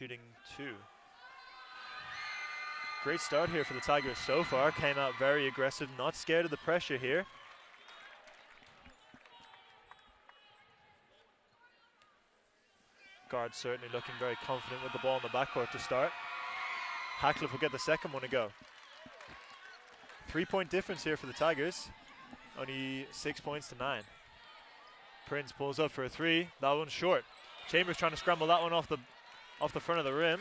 shooting 2. Great start here for the Tigers so far. Came out very aggressive, not scared of the pressure here. Guard certainly looking very confident with the ball in the backcourt to start. Hackcliffe will get the second one to go. 3-point difference here for the Tigers. Only 6 points to 9. Prince pulls up for a 3. That one's short. Chambers trying to scramble that one off the front of the rim.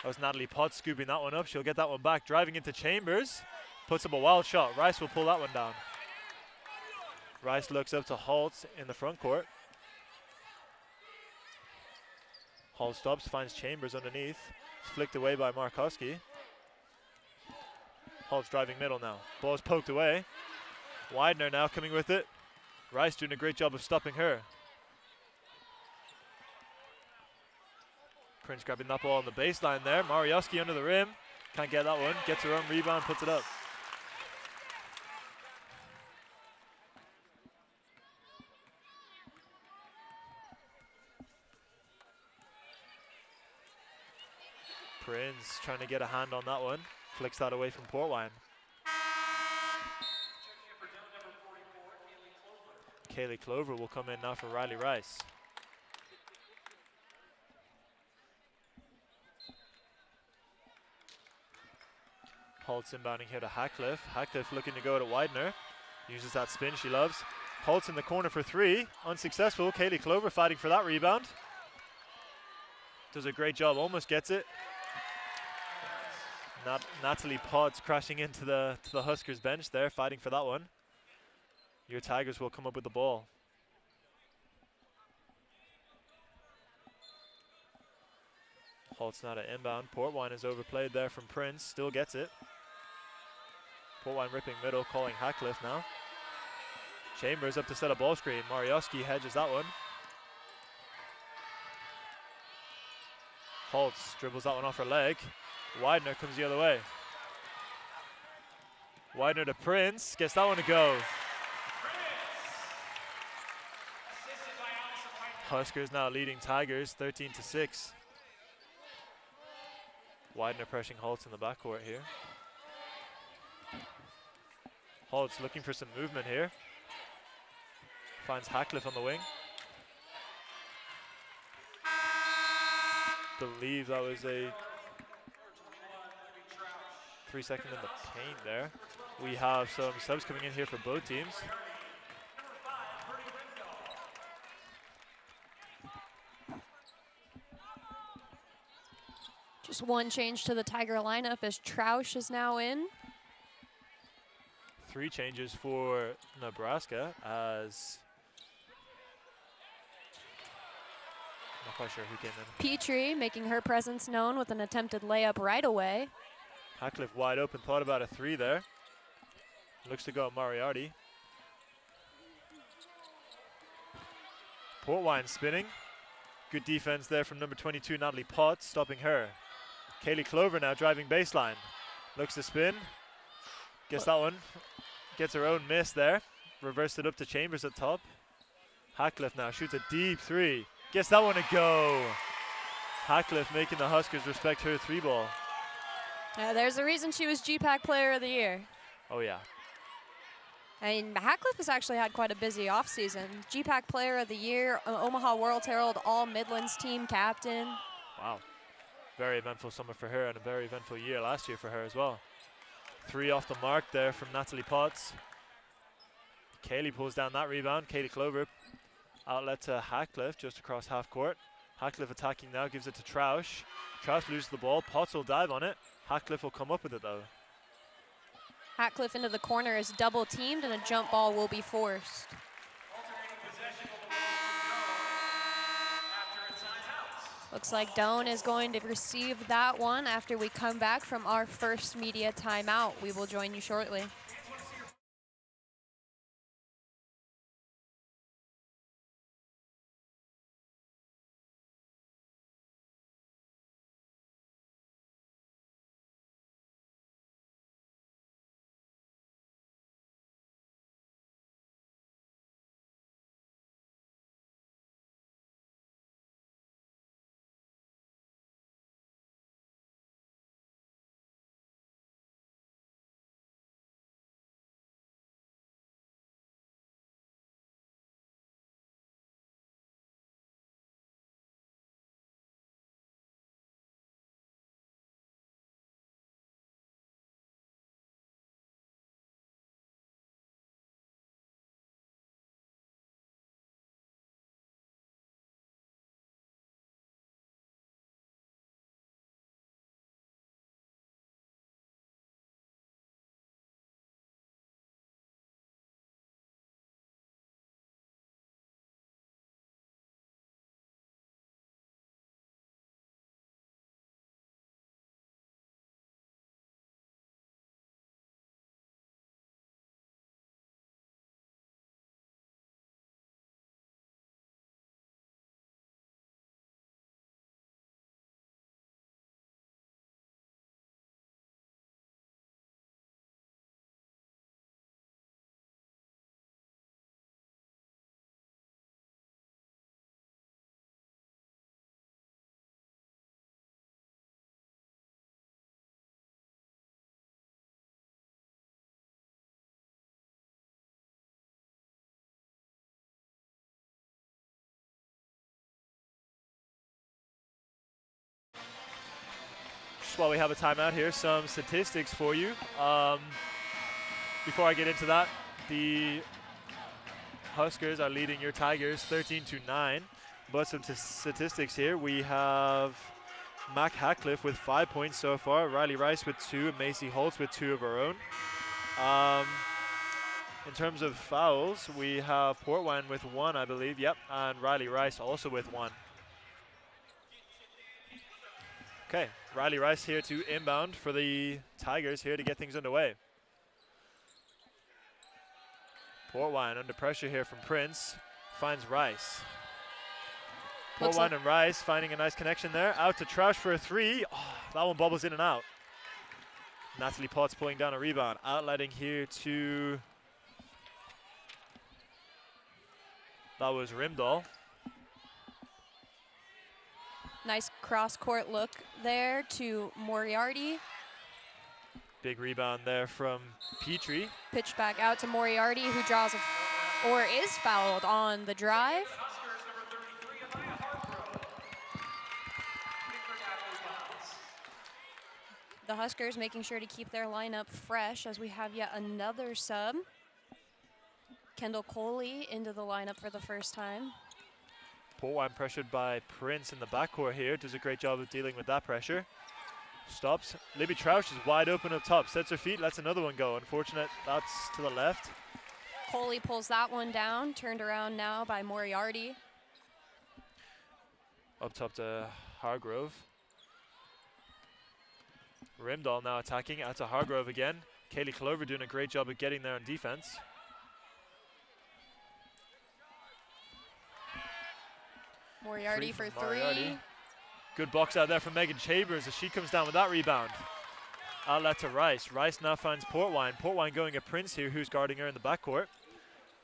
That was Natalie Potts scooping that one up. She'll get that one back, driving into Chambers. Puts up a wild shot. Rice will pull that one down. Rice looks up to Holt in the front court. Holt stops, finds Chambers underneath. It's flicked away by Markowski. Holt's driving middle now. Ball's poked away. Widener now coming with it. Rice doing a great job of stopping her. Prince grabbing that ball on the baseline there. Marioski under the rim. Can't get that one. Gets her own rebound, puts it up. Prince trying to get a hand on that one. Flicks that away from Portwine. Kaylee Clover will come in now for Riley Rice. Holtz inbounding here to Hackcliffe. Hackcliffe looking to go to Widener. Uses that spin she loves. Holtz in the corner for 3. Unsuccessful. Kaylee Clover fighting for that rebound. Does a great job. Almost gets it. Natalie Potts crashing into the Huskers bench there, fighting for that one. Your Tigers will come up with the ball. Holtz now to inbound. Portwine is overplayed there from Prince. Still gets it. Portwine ripping middle, calling Hackcliffe now. Chambers up to set a ball screen. Marioski hedges that one. Holtz dribbles that one off her leg. Widener comes the other way. Widener to Prince. Gets that one to go. Huskers now leading Tigers 13-6. Widener pressing Holtz in the backcourt here. Holtz looking for some movement here. Finds Hackcliffe on the wing. Believe that was a 3-second in the paint there. We have some subs coming in here for both teams. Just one change to the Tiger lineup as Troush is now in. 3 changes for Nebraska as not quite sure who came in. Petrie making her presence known with an attempted layup right away. Hackcliffe wide open, thought about a 3 there. Looks to go Moriarty. Portwine spinning. Good defense there from number 22, Natalie Potts, stopping her. Kaylee Clover now driving baseline. Looks to spin. Gets that one. Gets her own miss there. Reversed it up to Chambers at top. Hackcliffe now shoots a deep 3. Gets that one to go. Hackcliffe making the Huskers respect her 3 ball. There's a reason she was GPAC Player of the Year. Oh, yeah. I mean, Hackcliffe has actually had quite a busy offseason. GPAC Player of the Year, Omaha World Herald All-Midlands team captain. Wow. Very eventful summer for her and a very eventful year last year for her as well. 3 off the mark there from Natalie Potts. Kaylee pulls down that rebound. Kaylee Clover outlet to Hackcliffe just across half court. Hackcliffe attacking now, gives it to Troush. Troush loses the ball. Potts will dive on it. Hackcliffe will come up with it though. Hackcliffe into the corner is double teamed and a jump ball will be forced. Looks like Doane is going to receive that one after we come back from our first media timeout. We will join you shortly. just while we have a timeout here, some statistics for you. Before I get into that, the Huskers are leading your Tigers 13-9. But some statistics here. We have Mac Hatcliffe with 5 points so far, Riley Rice with 2, and Macy Holtz with 2 of her own. In terms of fouls, we have Portwine with 1, I believe, yep, and Riley Rice also with 1. Okay, Riley Rice here to inbound for the Tigers here to get things underway. Portwine under pressure here from Prince, finds Rice. Portwine and Rice finding a nice connection there. Out to Troush for a 3. Oh, that one bobbles in and out. Natalie Potts pulling down a rebound. Outletting here to... That was Rimdahl. Nice cross-court look there to Moriarty. Big rebound there from Petrie. Pitch back out to Moriarty, who draws or is fouled on the drive. The Huskers making sure to keep their lineup fresh as we have yet another sub. Kendall Coley into the lineup for the first time. Portwine pressured by Prince in the backcourt here. Does a great job of dealing with that pressure. Stops. Libby Troush is wide open up top. Sets her feet, lets another one go. Unfortunate, that's to the left. Coley pulls that one down. Turned around now by Moriarty. Up top to Hargrove. Rimdahl now attacking, out to Hargrove again. Kaylee Clover doing a great job of getting there on defense. Moriarty for 3. Good box out there from Megan Chambers as she comes down with that rebound. Outlet to Rice. Rice now finds Portwine. Portwine going at Prince here, who's guarding her in the backcourt.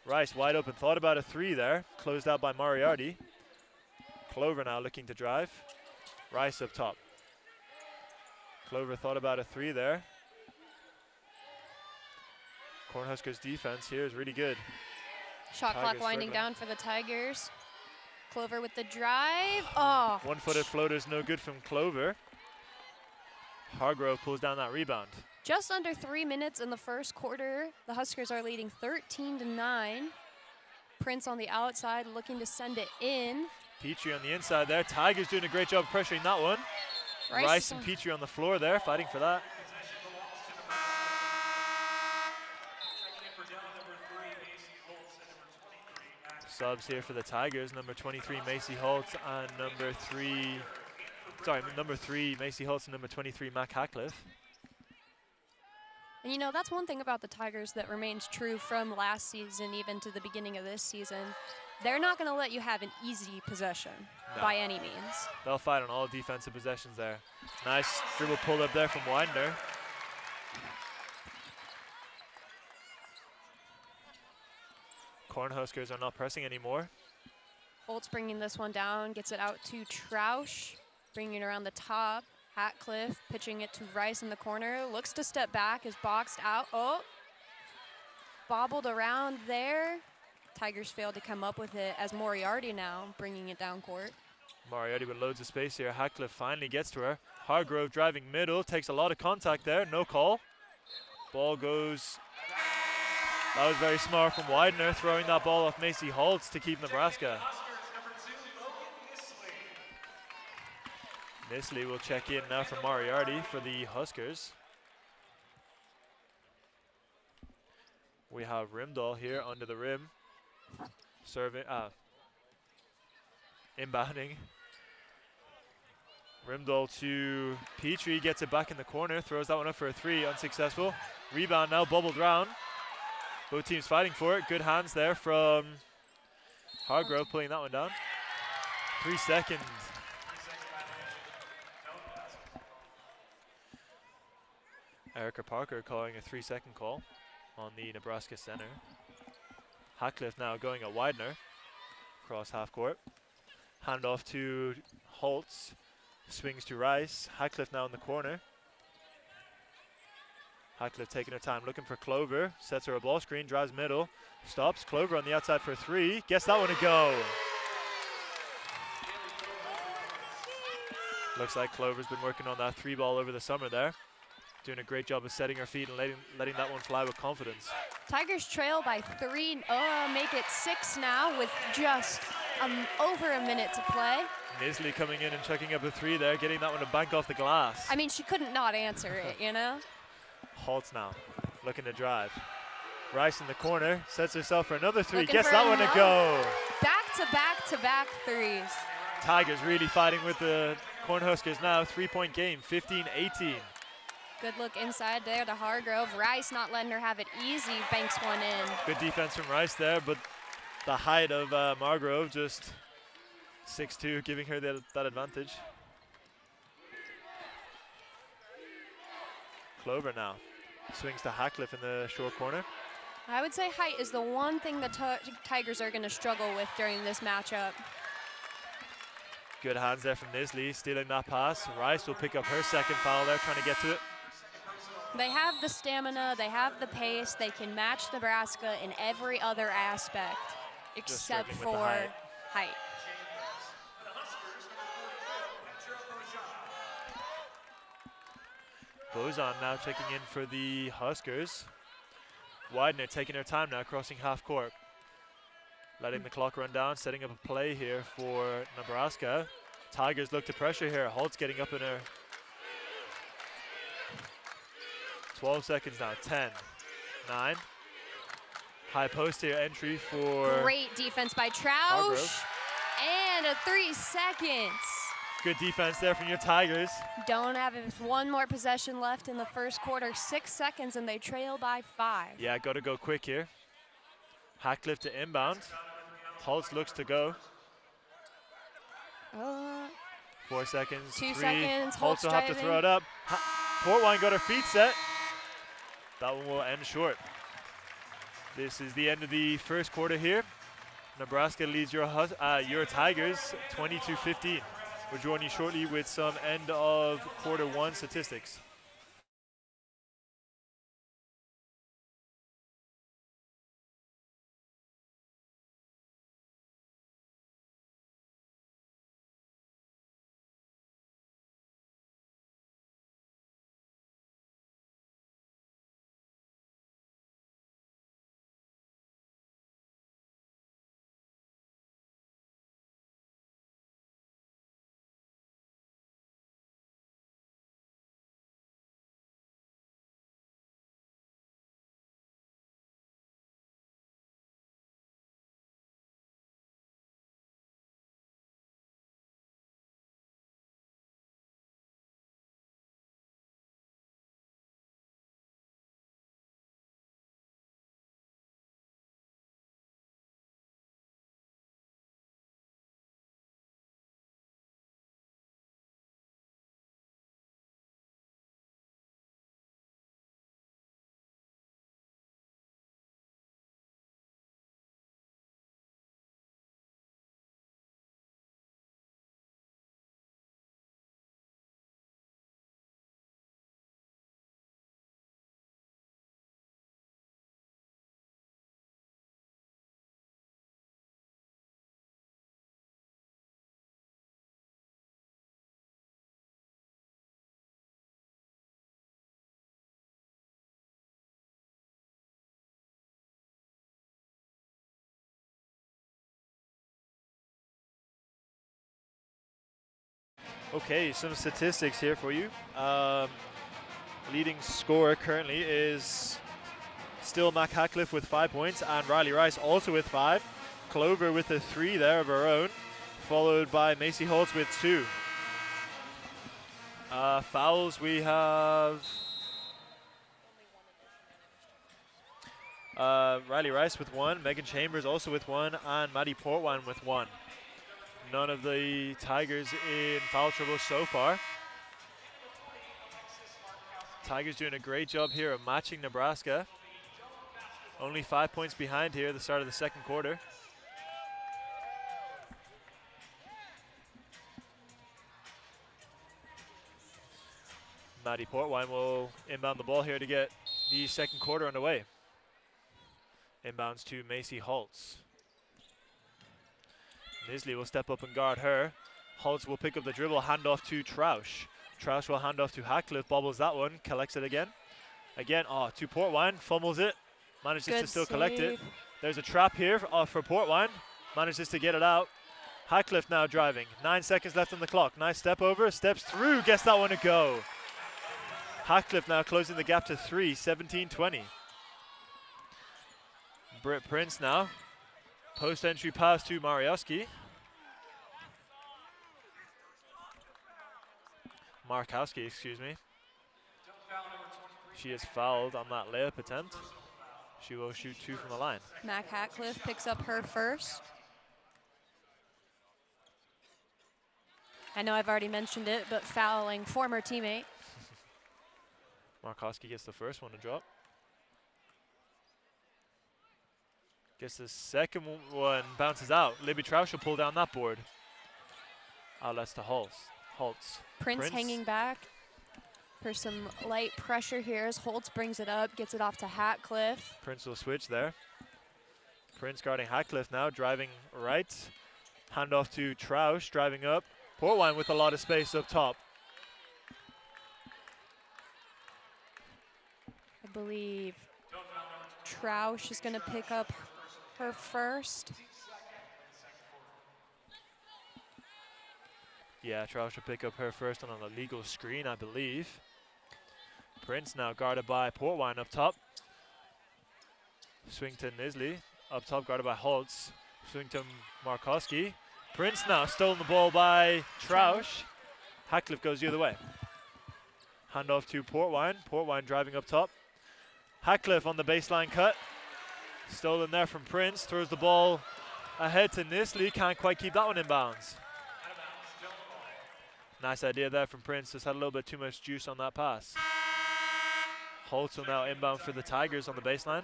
Rice wide open, thought about a 3 there. Closed out by Moriarty. Clover now looking to drive. Rice up top. Clover thought about a 3 there. Cornhuskers defense here is really good. Shot clock winding down for the Tigers. Clover with the drive. Oh. One-footed floater's no good from Clover. Hargrove pulls down that rebound. Just under 3 minutes in the first quarter. The Huskers are leading 13-9. Prince on the outside looking to send it in. Petrie on the inside there. Tigers doing a great job pressuring that one. Rice and Petrie on the floor there, fighting for that. Subs here for the Tigers, number 23 Macy Holtz and number 3 Macy Holtz and number 23 Mac Hatcliffe. And you know, that's one thing about the Tigers that remains true from last season even to the beginning of this season. They're not going to let you have an easy possession by any means. They'll fight on all defensive possessions there. Nice dribble pulled up there from Widener. Cornhuskers are not pressing anymore. Holtz bringing this one down, gets it out to Troush, bringing it around the top. Hatcliffe pitching it to Rice in the corner. Looks to step back, is boxed out. Oh, bobbled around there. Tigers failed to come up with it as Moriarty now bringing it down court. Moriarty with loads of space here. Hatcliffe finally gets to her. Hargrove driving middle, takes a lot of contact there, no call. Ball goes. That was very smart from Widener, throwing that ball off Macy Holtz to keep Nebraska. Nisley will check in now for Moriarty for the Huskers. We have Rimdahl here under the rim. Serving, inbounding. Rimdahl to Petrie, gets it back in the corner, throws that one up for a 3, unsuccessful. Rebound now, bubbled round. Both teams fighting for it. Good hands there from Hargrove, pulling that one down. 3 seconds. Erica Parker calling a 3-second call on the Nebraska center. Hatcliffe now going at Widener. Across half court. Handoff to Holtz. Swings to Rice. Hatcliffe now in the corner. Hatcliffe taking her time, looking for Clover. Sets her a ball screen, drives middle. Stops. Clover on the outside for 3. Gets that one to go. Looks like Clover's been working on that 3-ball over the summer there. Doing a great job of setting her feet and letting that one fly with confidence. Tigers trail by 3. Make it 6 now with just over a minute to play. Nisley coming in and checking up a 3 there, getting that one to bank off the glass. I mean, she couldn't not answer it, you know? Holtz now, looking to drive. Rice in the corner, sets herself for another 3, Looking gets for that one to go. Back-to-back-to-back 3s. Tigers really fighting with the Cornhuskers now, 3-point game, 15-18. Good look inside there to Hargrove. Rice not letting her have it easy, banks one in. Good defense from Rice there, but the height of Margrove, just 6'2", giving her that advantage. Clover now swings to Hackcliffe in the short corner. I would say height is the one thing the Tigers are going to struggle with during this matchup. Good hands there from Nisley, stealing that pass. Rice will pick up her second foul there, trying to get to it. They have the stamina, they have the pace, they can match Nebraska in every other aspect except for height. Bozon now checking in for the Huskers. Widener taking her time now, crossing half court. Letting the clock run down, setting up a play here for Nebraska. Tigers look to pressure here. Holtz getting up in her. 12 seconds now, 10, 9. High post here entry for Great defense by Troush. Hargrove. And a 3 seconds. Good defense there from your Tigers. Don't have one more possession left in the first quarter. 6 seconds and they trail by 5. Yeah, got to go quick here. Hackcliffe to inbound. Holtz looks to go. 4 seconds. 2 3. seconds. Holtz will have to throw it up. Portwine got her feet set. That one will end short. This is the end of the first quarter here. Nebraska leads your Tigers 22-15. We'll join you shortly with some end of quarter 1 statistics. Okay, some statistics here for you. Leading scorer currently is still Mac Hackcliffe with 5 points and Riley Rice also with 5. Clover with a 3 there of her own, followed by Macy Holtz with 2. Fouls we have Riley Rice with 1, Megan Chambers also with 1, and Maddie Portwine with 1. None of the Tigers in foul trouble so far. Tigers doing a great job here of matching Nebraska. Only 5 points behind here at the start of the second quarter. Maddie Portwine will inbound the ball here to get the second quarter underway. Inbounds to Macy Holtz. Nisley will step up and guard her. Holtz will pick up the dribble, hand off to Trausch. Trausch will hand off to Hackcliffe, bobbles that one, collects it again. Again, to Portwine, fumbles it, manages to still collect it. There's a trap here for Portwine, manages to get it out. Hackcliffe now driving, 9 seconds left on the clock. Nice step over, steps through, gets that one to go. Hackcliffe now closing the gap to 3, 17-20. Britt Prince now, post-entry pass to Markowski. Excuse me. She is fouled on that layup attempt. She will shoot 2 from the line. Mac Hackcliffe picks up her first. I know I've already mentioned it, but fouling former teammate. Markowski gets the first one to drop. Gets the second one, bounces out. Libby Trausch will pull down that board. Outlets to Holtz. Prince hanging back for some light pressure here as Holtz brings it up, gets it off to Hackcliffe. Prince will switch there. Prince guarding Hackcliffe now, driving right. Hand off to Trausch, driving up. Portwine with a lot of space up top. I believe Trausch is going to pick up her first. Yeah, Trausch will pick up her first on an illegal screen, I believe. Prince now guarded by Portwine up top. Swing to Nisley. Up top guarded by Holtz. Swing to Markowski. Prince now stolen the ball by Trausch. Hackcliffe goes the other way. Hand off to Portwine. Portwine driving up top. Hackcliffe on the baseline cut. Stolen there from Prince. Throws the ball ahead to Nisley. Can't quite keep that one in bounds. Nice idea there from Prince. Just had a little bit too much juice on that pass. Holtz will now inbound for the Tigers on the baseline.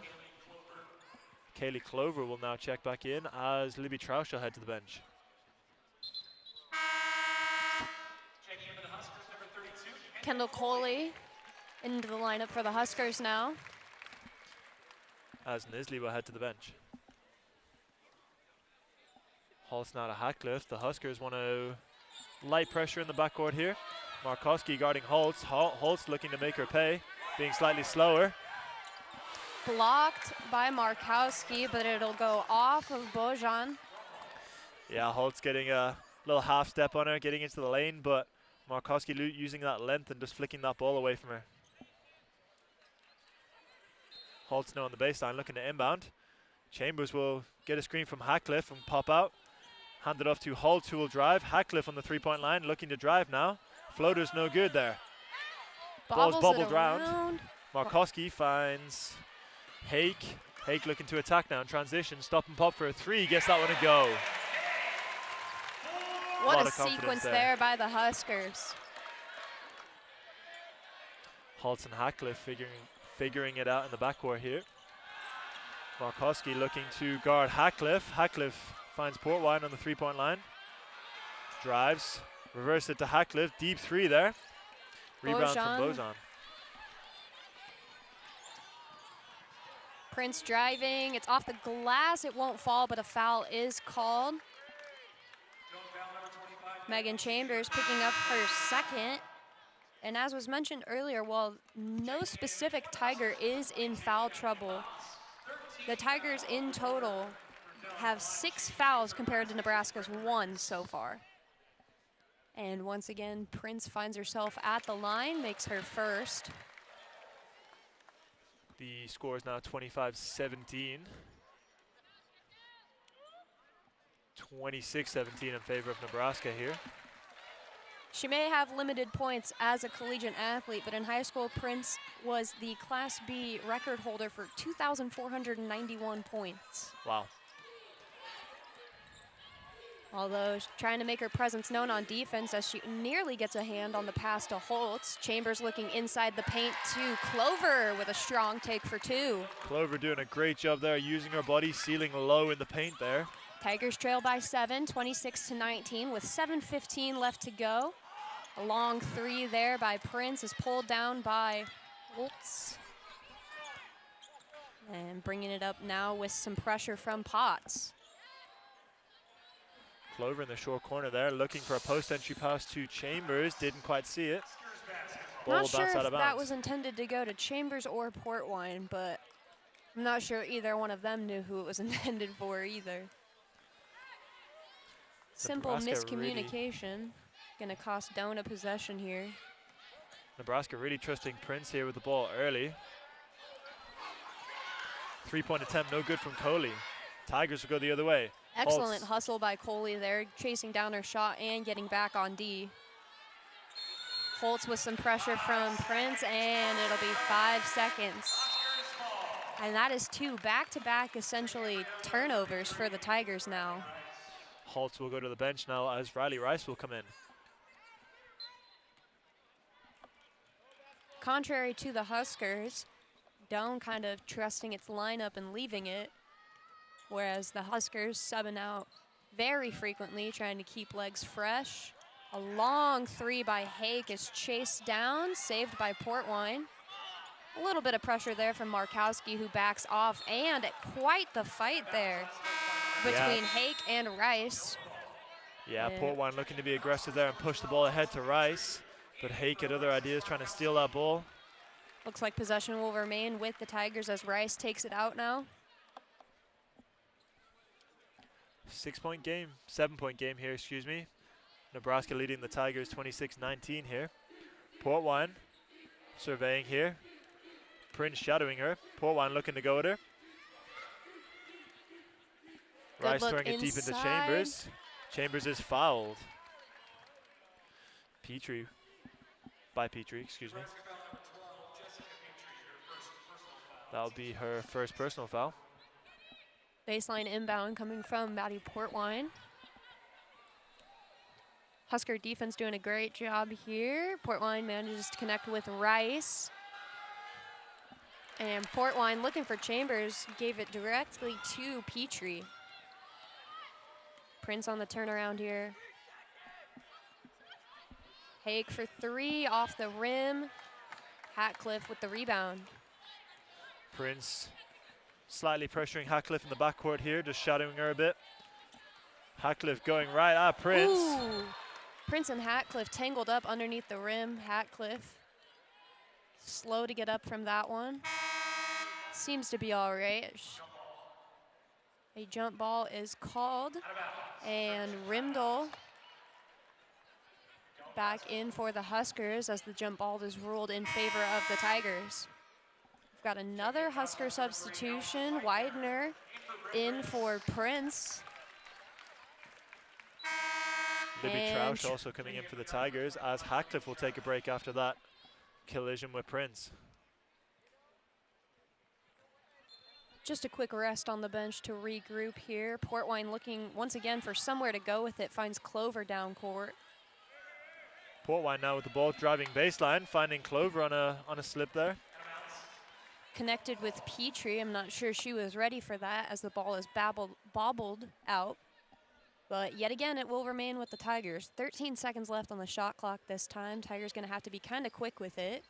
Kaylee Clover will now check back in as Libby Trausch will head to the bench. Kendall Coley into the lineup for the Huskers now. As Nisley will head to the bench. Holtz now to Hackcliffe. The Huskers want to light pressure in the backcourt here. Markowski guarding Holtz. Holtz looking to make her pay, being slightly slower. Blocked by Markowski, but it'll go off of Bojan. Yeah, Holtz getting a little half step on her, getting into the lane, but Markowski using that length and just flicking that ball away from her. Holtz now on the baseline looking to inbound. Chambers will get a screen from Hackcliffe and pop out. Hand it off to Holtz, who will drive. Hackcliffe on the three-point line looking to drive now. Floater's no good there. Ball's bobbled round. Markowski finds Hake. Hake looking to attack now in transition. Stop and pop for a 3. Gets that one to go. What a sequence there by the Huskers. Holtz and Hackcliffe figuring it out in the backcourt here. Markowski looking to guard Hackcliffe. Hackcliffe finds Portwine on the three-point line. Drives. Reverse it to Hackcliffe. Deep 3 there. Rebound from Bojan. Prince driving. It's off the glass. It won't fall, but a foul is called. Megan Chambers picking up her second. And as was mentioned earlier, while no specific Tiger is in foul trouble, the Tigers in total have 6 fouls compared to Nebraska's 1 so far. And once again, Prince finds herself at the line, makes her first. The score is now 25-17. 26-17 in favor of Nebraska here. She may have limited points as a collegiate athlete, but in high school, Prince was the Class B record holder for 2,491 points. Wow. Although trying to make her presence known on defense as she nearly gets a hand on the pass to Holtz. Chambers looking inside the paint to Clover with a strong take for 2. Clover doing a great job there, using her body, sealing low in the paint there. Tigers trail by 7, 26-19 with 7:15 left to go. A long 3 there by Prince is pulled down by Holtz. And bringing it up now with some pressure from Potts. Clover in the short corner there, looking for a post entry pass to Chambers. Didn't quite see it. Ball Not sure bounced out if of that bounds. was intended to go to Chambers or Portwine, but I'm not sure either one of them knew who it was intended for either. Simple Nebraska miscommunication. Gonna cost Doane a possession here. Nebraska really trusting Prince here with the ball early. 3-point attempt, no good from Coley. Tigers will go the other way. Excellent hustle by Coley there, chasing down her shot and getting back on D. Holtz with some pressure from Prince, and it'll be 5 seconds. And that is 2 back-to-back, essentially, turnovers for the Tigers now. Holtz will go to the bench now as Riley Rice will come in. Contrary to the Huskers, Doane kind of trusting its lineup and leaving it, whereas the Huskers subbing out very frequently, trying to keep legs fresh. A long 3 by Hake is chased down, saved by Portwine. A little bit of pressure there from Markowski, who backs off, and quite the fight there between Hake and Rice. Yeah, Portwine looking to be aggressive there and push the ball ahead to Rice, but Hake had other ideas, trying to steal that ball. Looks like possession will remain with the Tigers as Rice takes it out now. 7-point game here, excuse me. Nebraska leading the Tigers 26-19 here. Portwine surveying here. Prince shadowing her. Portwine looking to go at her. Rice throwing it deep into Chambers. Chambers is fouled. Petrie, excuse me. That'll be her first personal foul. Baseline inbound coming from Maddie Portwine. Husker defense doing a great job here. Portwine manages to connect with Rice. And Portwine looking for Chambers, gave it directly to Petrie. Prince on the turnaround here. Hake for 3 off the rim. Hatcliffe with the rebound. Prince slightly pressuring Hatcliffe in the backcourt here, just shadowing her a bit. Hatcliffe going right at Prince. Ooh. Prince and Hatcliffe tangled up underneath the rim. Hatcliffe slow to get up from that one. Seems to be all right. A jump ball is called, and Rimdahl back in for the Huskers as the jump ball is ruled in favor of the Tigers. We've got another Husker substitution. Widener in for Prince. Libby Troush also coming in for the Tigers, as Hatcliffe will take a break after that collision with Prince. Just a quick rest on the bench to regroup here. Portwine looking once again for somewhere to go with it, finds Clover down court. Portwine now with the ball driving baseline, finding Clover on a slip there. Connected with Petrie. I'm not sure she was ready for that as the ball is bobbled out. But yet again, it will remain with the Tigers. 13 seconds left on the shot clock this time. Tigers going to have to be kind of quick with it.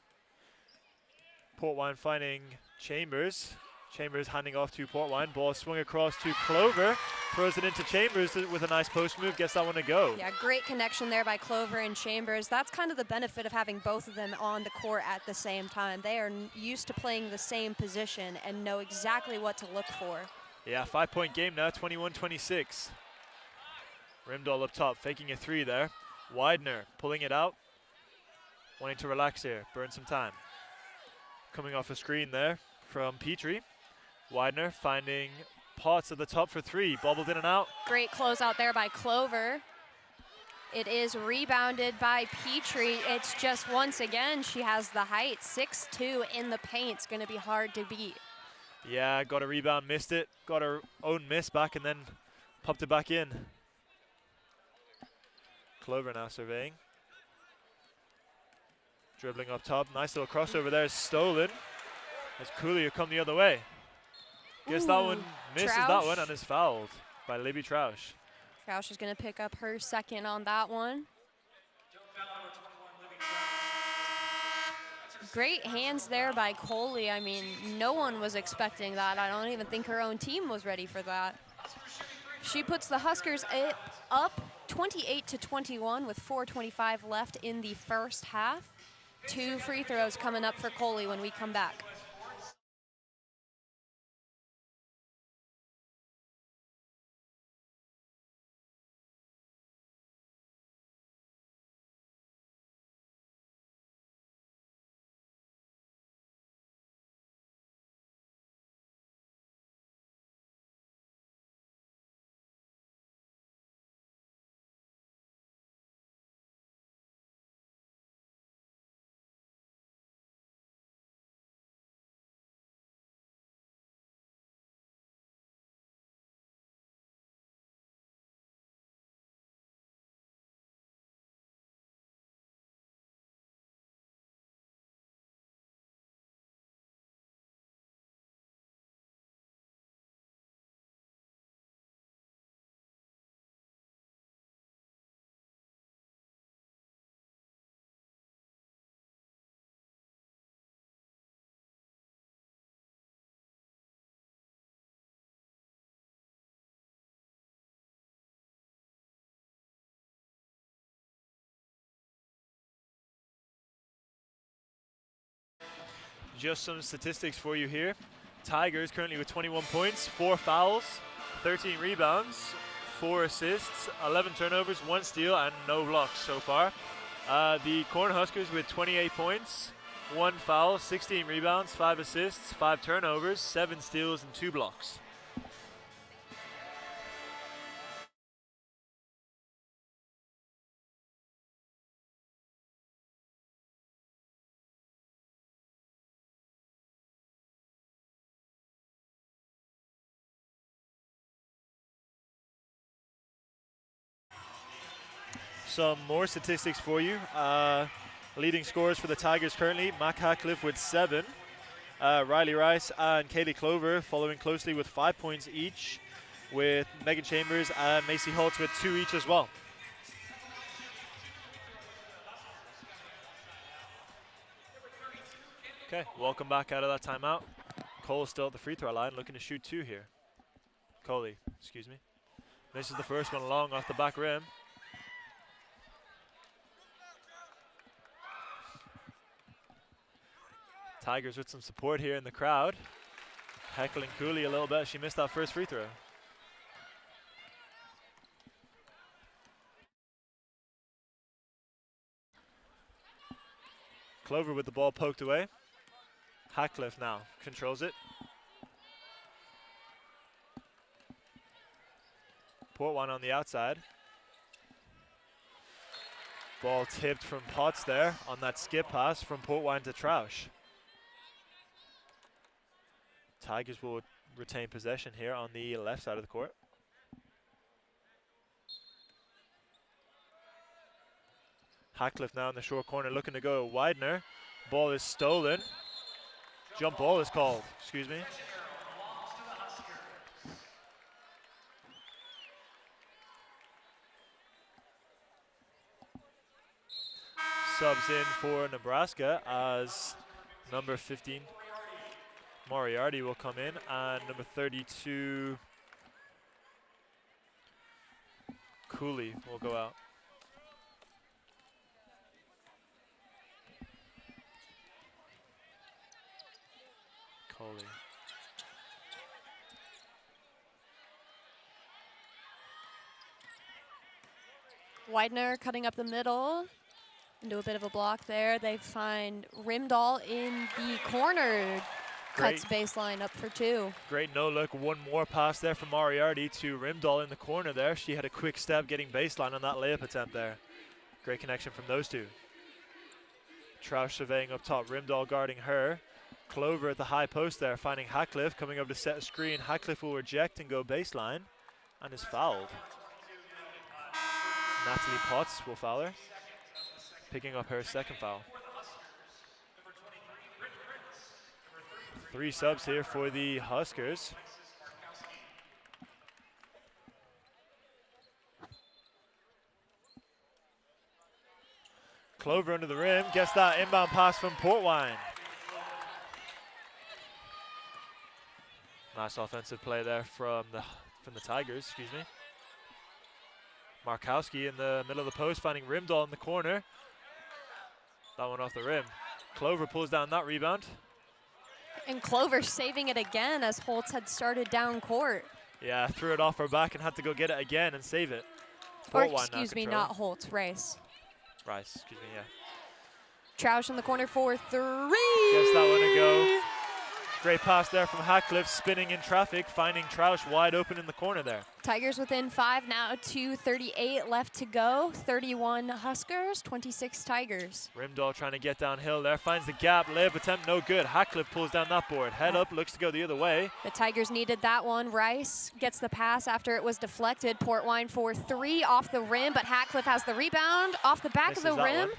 Portwine finding Chambers. Chambers handing off to Portwine. Ball swung across to Clover. Throws it into Chambers with a nice post move. Gets that one to go. Yeah, great connection there by Clover and Chambers. That's kind of the benefit of having both of them on the court at the same time. They are used to playing the same position and know exactly what to look for. Yeah, 5-point game now, 21-26. Rimdahl up top, faking a 3 there. Widener pulling it out. Wanting to relax here, burn some time. Coming off a screen there from Petrie. Widener finding Potts at the top for 3, bobbled in and out. Great closeout there by Clover. It is rebounded by Petrie. It's just once again, she has the height, 6'2" in the paint. It's gonna be hard to beat. Yeah, got a rebound, missed it. Got her own miss back and then popped it back in. Clover now surveying. Dribbling up top, nice little crossover there, stolen. As Cooley come the other way. Guess that one misses that one and is fouled by Libby Troush. Troush is going to pick up her second on that one. Great hands there by Coley. I mean, no one was expecting that. I don't even think her own team was ready for that. She puts the Huskers up 28-21 with 4:25 left in the first half. 2 free throws coming up for Coley when we come back. Just some statistics for you here. Tigers currently with 21 points, 4 fouls, 13 rebounds, 4 assists, 11 turnovers, 1 steal, and no blocks so far. The Cornhuskers with 28 points, 1 foul, 16 rebounds, 5 assists, 5 turnovers, 7 steals, and 2 blocks. Some more statistics for you. Leading scorers for the Tigers currently, Mac Hatcliffe with 7. Riley Rice and Kaylee Clover following closely with 5 points each, with Megan Chambers and Macy Holtz with 2 each as well. Okay, welcome back out of that timeout. Cole still at the free throw line, looking to shoot 2 here. Coley, excuse me. Misses the first one long off the back rim. Tigers with some support here in the crowd. Heckling Cooley a little bit. She missed that first free throw. Clover with the ball poked away. Hatcliffe now controls it. Portwine on the outside. Ball tipped from Potts there on that skip pass from Portwine to Troush. Tigers will retain possession here on the left side of the court. Hatcliffe now in the short corner looking to go. Widener. Ball is stolen. Jump ball is called, excuse me. Subs in for Nebraska as number 15, Moriarty, will come in, and number 32, Cooley, will go out. Coley. Widener cutting up the middle. Into a bit of a block there. They find Rimdahl in the corner. Cuts baseline up for 2. Great no look. One more pass there from Moriarty to Rimdahl in the corner there. She had a quick step getting baseline on that layup attempt there. Great connection from those two. Troush surveying up top. Rimdahl guarding her. Clover at the high post there, finding Hatcliffe. Coming over to set a screen. Hatcliffe will reject and go baseline and is fouled. Natalie Potts will foul her, picking up her second foul. 3 subs here for the Huskers. Clover under the rim, gets that inbound pass from Portwine. Nice offensive play there from the Tigers, excuse me. Markowski in the middle of the post, finding Rimdahl in the corner. That one off the rim. Clover pulls down that rebound. And Clover saving it again as Holtz had started down court. Yeah, threw it off her back and had to go get it again and save it. Or excuse me, not Holtz, Rice. Rice, excuse me, yeah. Troush in the corner for 3. Gets that one to go. Great pass there from Hatcliffe, spinning in traffic, finding Troush wide open in the corner there. Tigers within 5 now, 2:38 left to go. 31 Huskers, 26 Tigers. Rimdahl trying to get downhill there, finds the gap, layup attempt no good. Hatcliffe pulls down that board, head up, looks to go the other way. The Tigers needed that one. Rice gets the pass after it was deflected. Portwine for 3 off the rim, but Hatcliffe has the rebound off the back of the rim.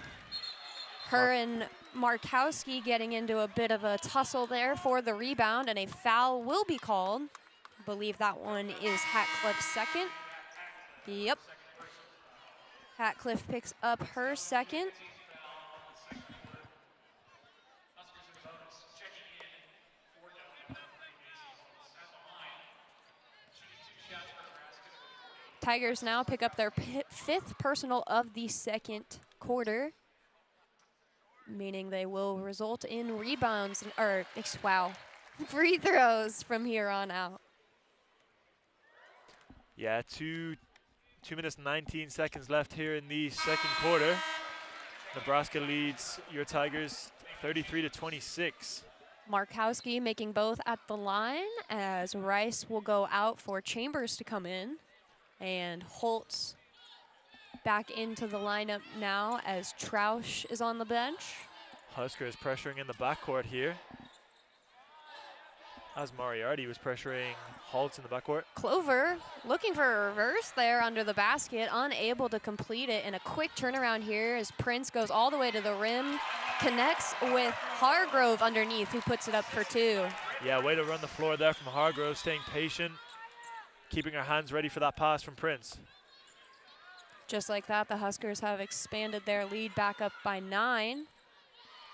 Her and Markowski getting into a bit of a tussle there for the rebound, and a foul will be called. I believe that one is Hatcliffe's second. Yep. Hatcliffe picks up her second. Tigers now pick up their 5th personal of the second quarter, meaning they will result in rebounds, or free throws from here on out. Yeah, 2 minutes 19 seconds left here in the second quarter. Nebraska leads your Tigers 33-26. Markowski making both at the line as Rice will go out for Chambers to come in, and Holtz back into the lineup now as Troush is on the bench. Huskers pressuring in the backcourt here, as Moriarty was pressuring Holtz in the backcourt. Clover looking for a reverse there under the basket, unable to complete it, and a quick turnaround here as Prince goes all the way to the rim, connects with Hargrove underneath, who puts it up for 2. Yeah, way to run the floor there from Hargrove, staying patient, keeping her hands ready for that pass from Prince. Just like that, the Huskers have expanded their lead back up by 9.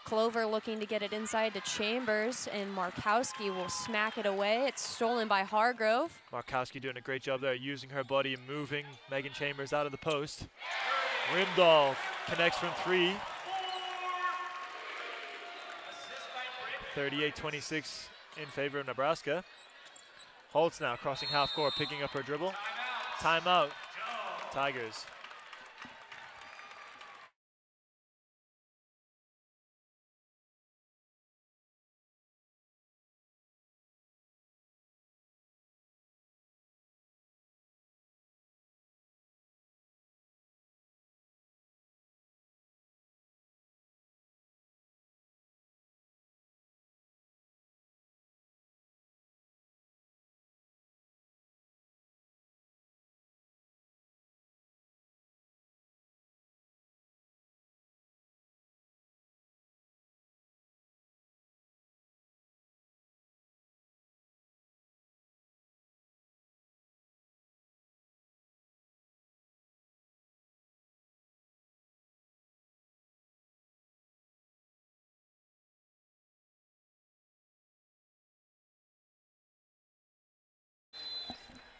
Clover looking to get it inside to Chambers, and Markowski will smack it away. It's stolen by Hargrove. Markowski doing a great job there, using her body and moving Megan Chambers out of the post. Rimdahl connects from 3. 38-26 in favor of Nebraska. Holtz now crossing half court, picking up her dribble. Timeout, Tigers.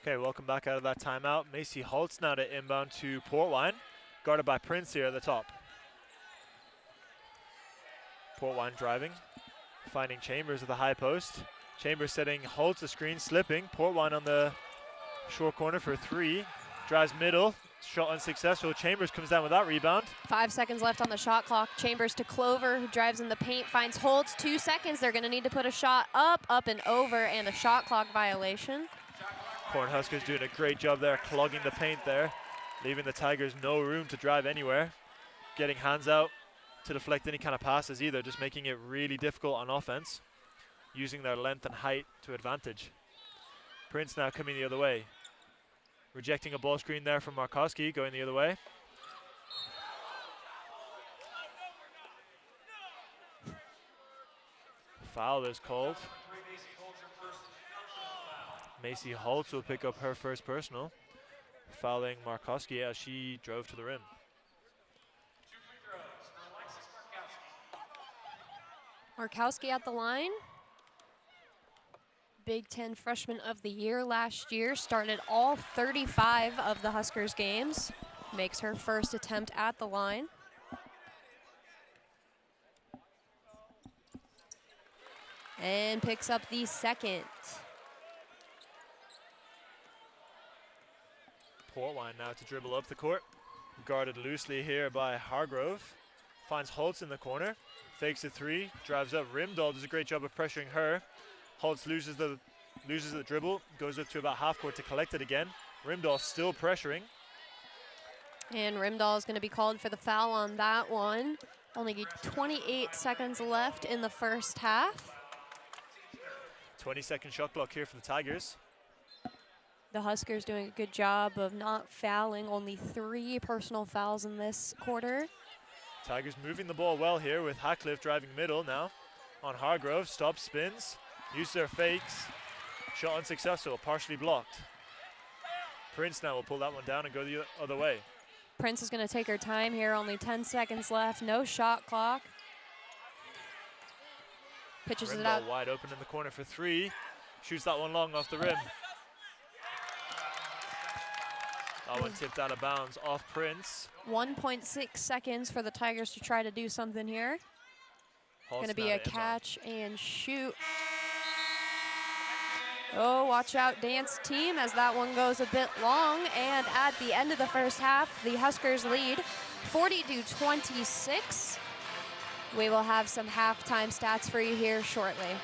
Okay, welcome back out of that timeout. Macy Holtz now to inbound to Portwine, guarded by Prince here at the top. Portwine driving, finding Chambers at the high post. Chambers setting Holtz a screen, slipping. Portwine on the short corner for 3. Drives middle, shot unsuccessful. Chambers comes down with that rebound. 5 seconds left on the shot clock. Chambers to Clover, who drives in the paint, finds Holtz. 2 seconds. They're going to need to put a shot up and over, and a shot clock violation. Cornhuskers doing a great job there, clogging the paint there, leaving the Tigers no room to drive anywhere. Getting hands out to deflect any kind of passes either, just making it really difficult on offense, using their length and height to advantage. Prince now coming the other way. Rejecting a ball screen there from Markowski, going the other way. Foul is called. Macy Holtz will pick up her first personal, fouling Markowski as she drove to the rim. Markowski at the line. Big Ten Freshman of the Year last year, started all 35 of the Huskers games. Makes her first attempt at the line. And picks up the second. Portwine now to dribble up the court. Guarded loosely here by Hargrove. Finds Holtz in the corner. Fakes a three. Drives up. Rimdahl does a great job of pressuring her. Holtz loses the dribble. Goes up to about half court to collect it again. Rimdahl still pressuring. And Rimdahl is going to be called for the foul on that one. Only 28 seconds left in the first half. 20-second shot clock here for the Tigers. The Huskers doing a good job of not fouling. Only 3 personal fouls in this quarter. Tigers moving the ball well here with Hatcliffe driving middle now on Hargrove. Stops, spins, use their fakes. Shot unsuccessful, partially blocked. Prince now will pull that one down and go the other way. Prince is going to take her time here. Only 10 seconds left. No shot clock. Pitches it out. Wide open in the corner for 3. Shoots that one long off the rim. That one tipped out of bounds off Prince. 1.6 seconds for the Tigers to try to do something here. Going to be a catch and shoot. Oh, watch out, dance team, as that one goes a bit long. And at the end of the first half, the Huskers lead 40-26. We will have some halftime stats for you here shortly.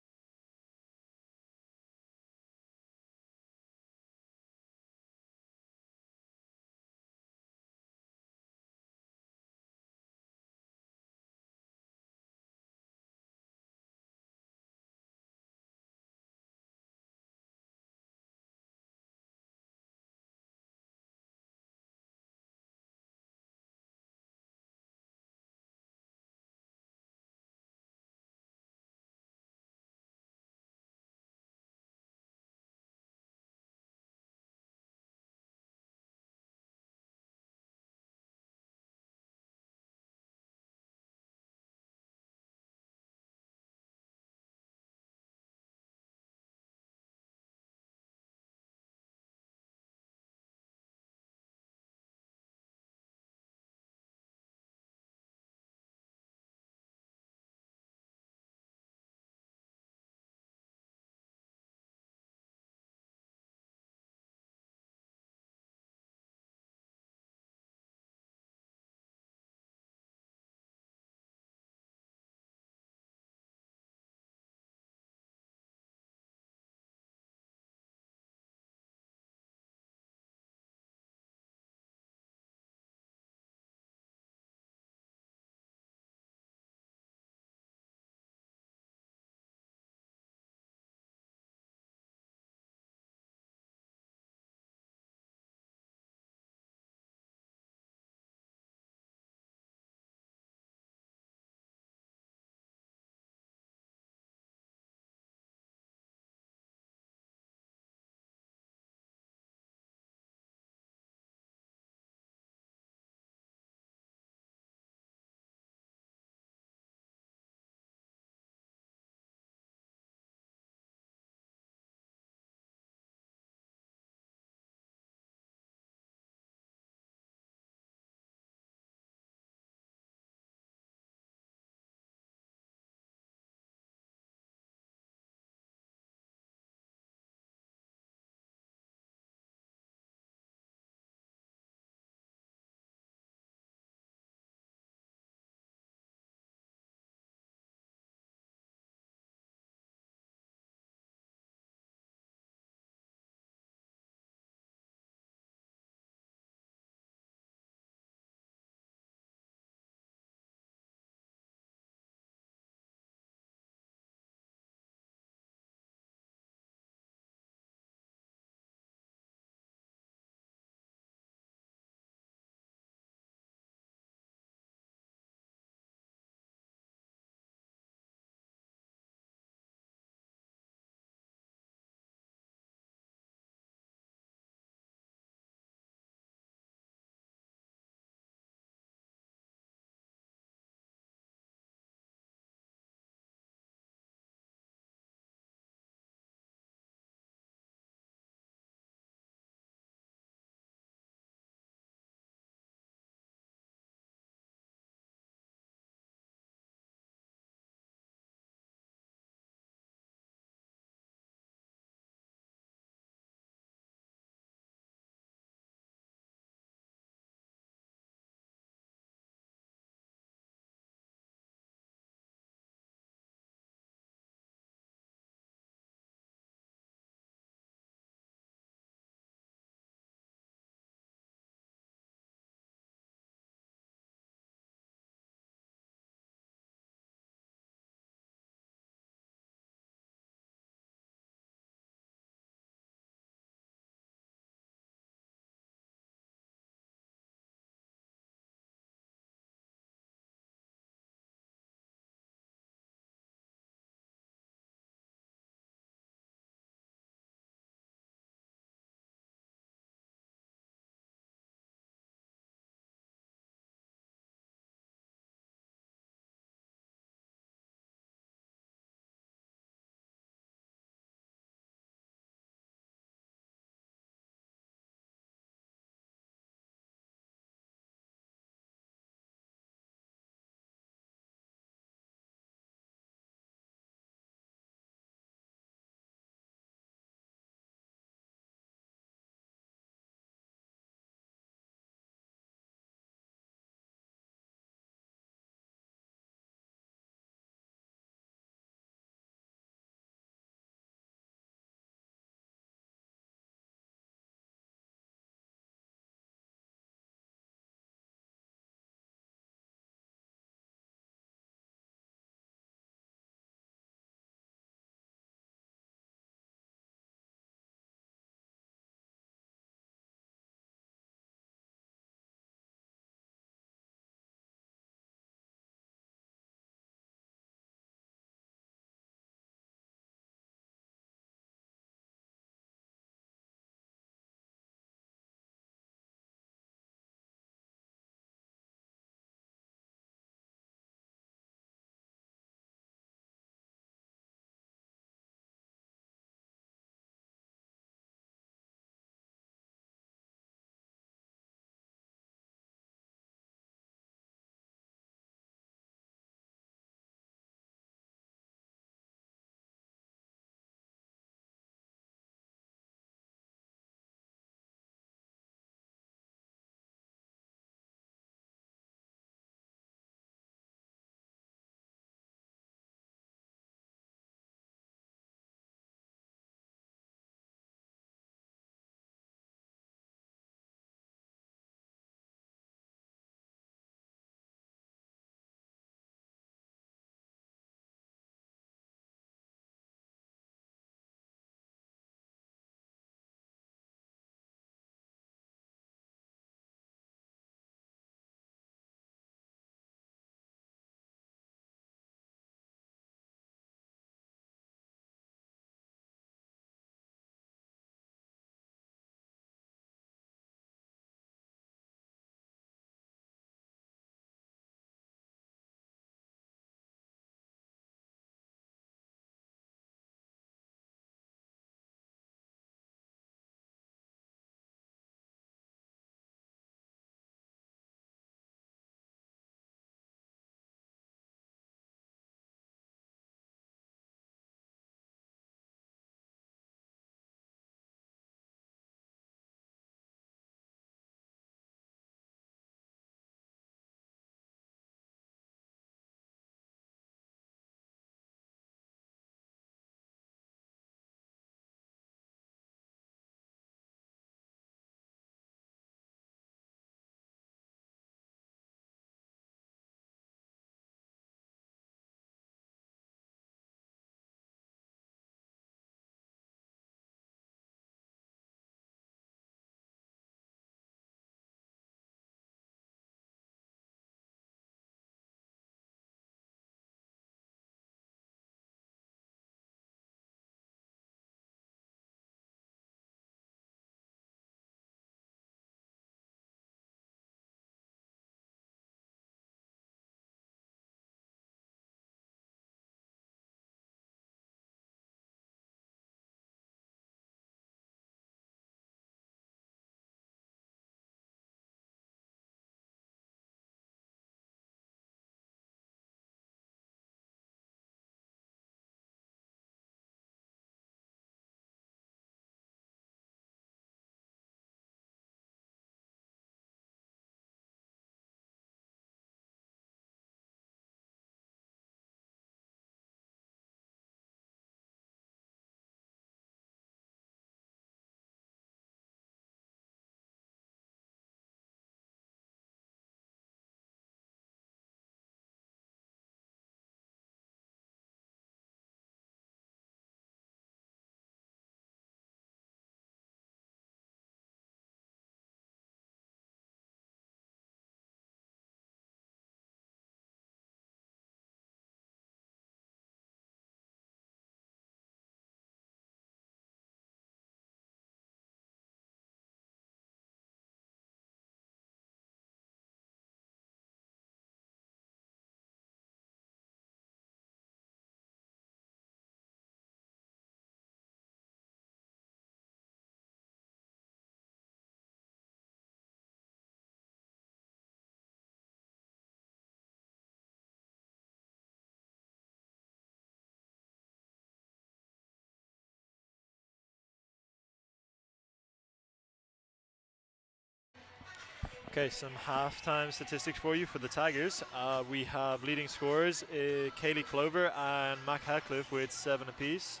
Okay, some halftime statistics for you for the Tigers. We have leading scorers, Kaylee Clover and Mac Hadcliffe with 7 apiece.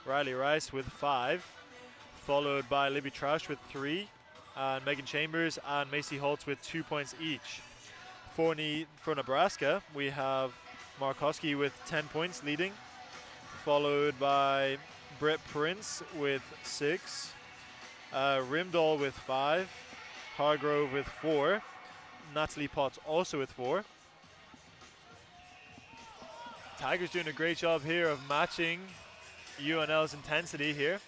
Riley Rice with 5, followed by Libby Trash with 3, and Megan Chambers and Macy Holtz with 2 points each. For Nebraska, we have Markowski with 10 points leading, followed by Britt Prince with 6, Rimdahl with 5, Hargrove with 4, Natalie Potts also with 4. Tigers doing a great job here of matching UNL's intensity here.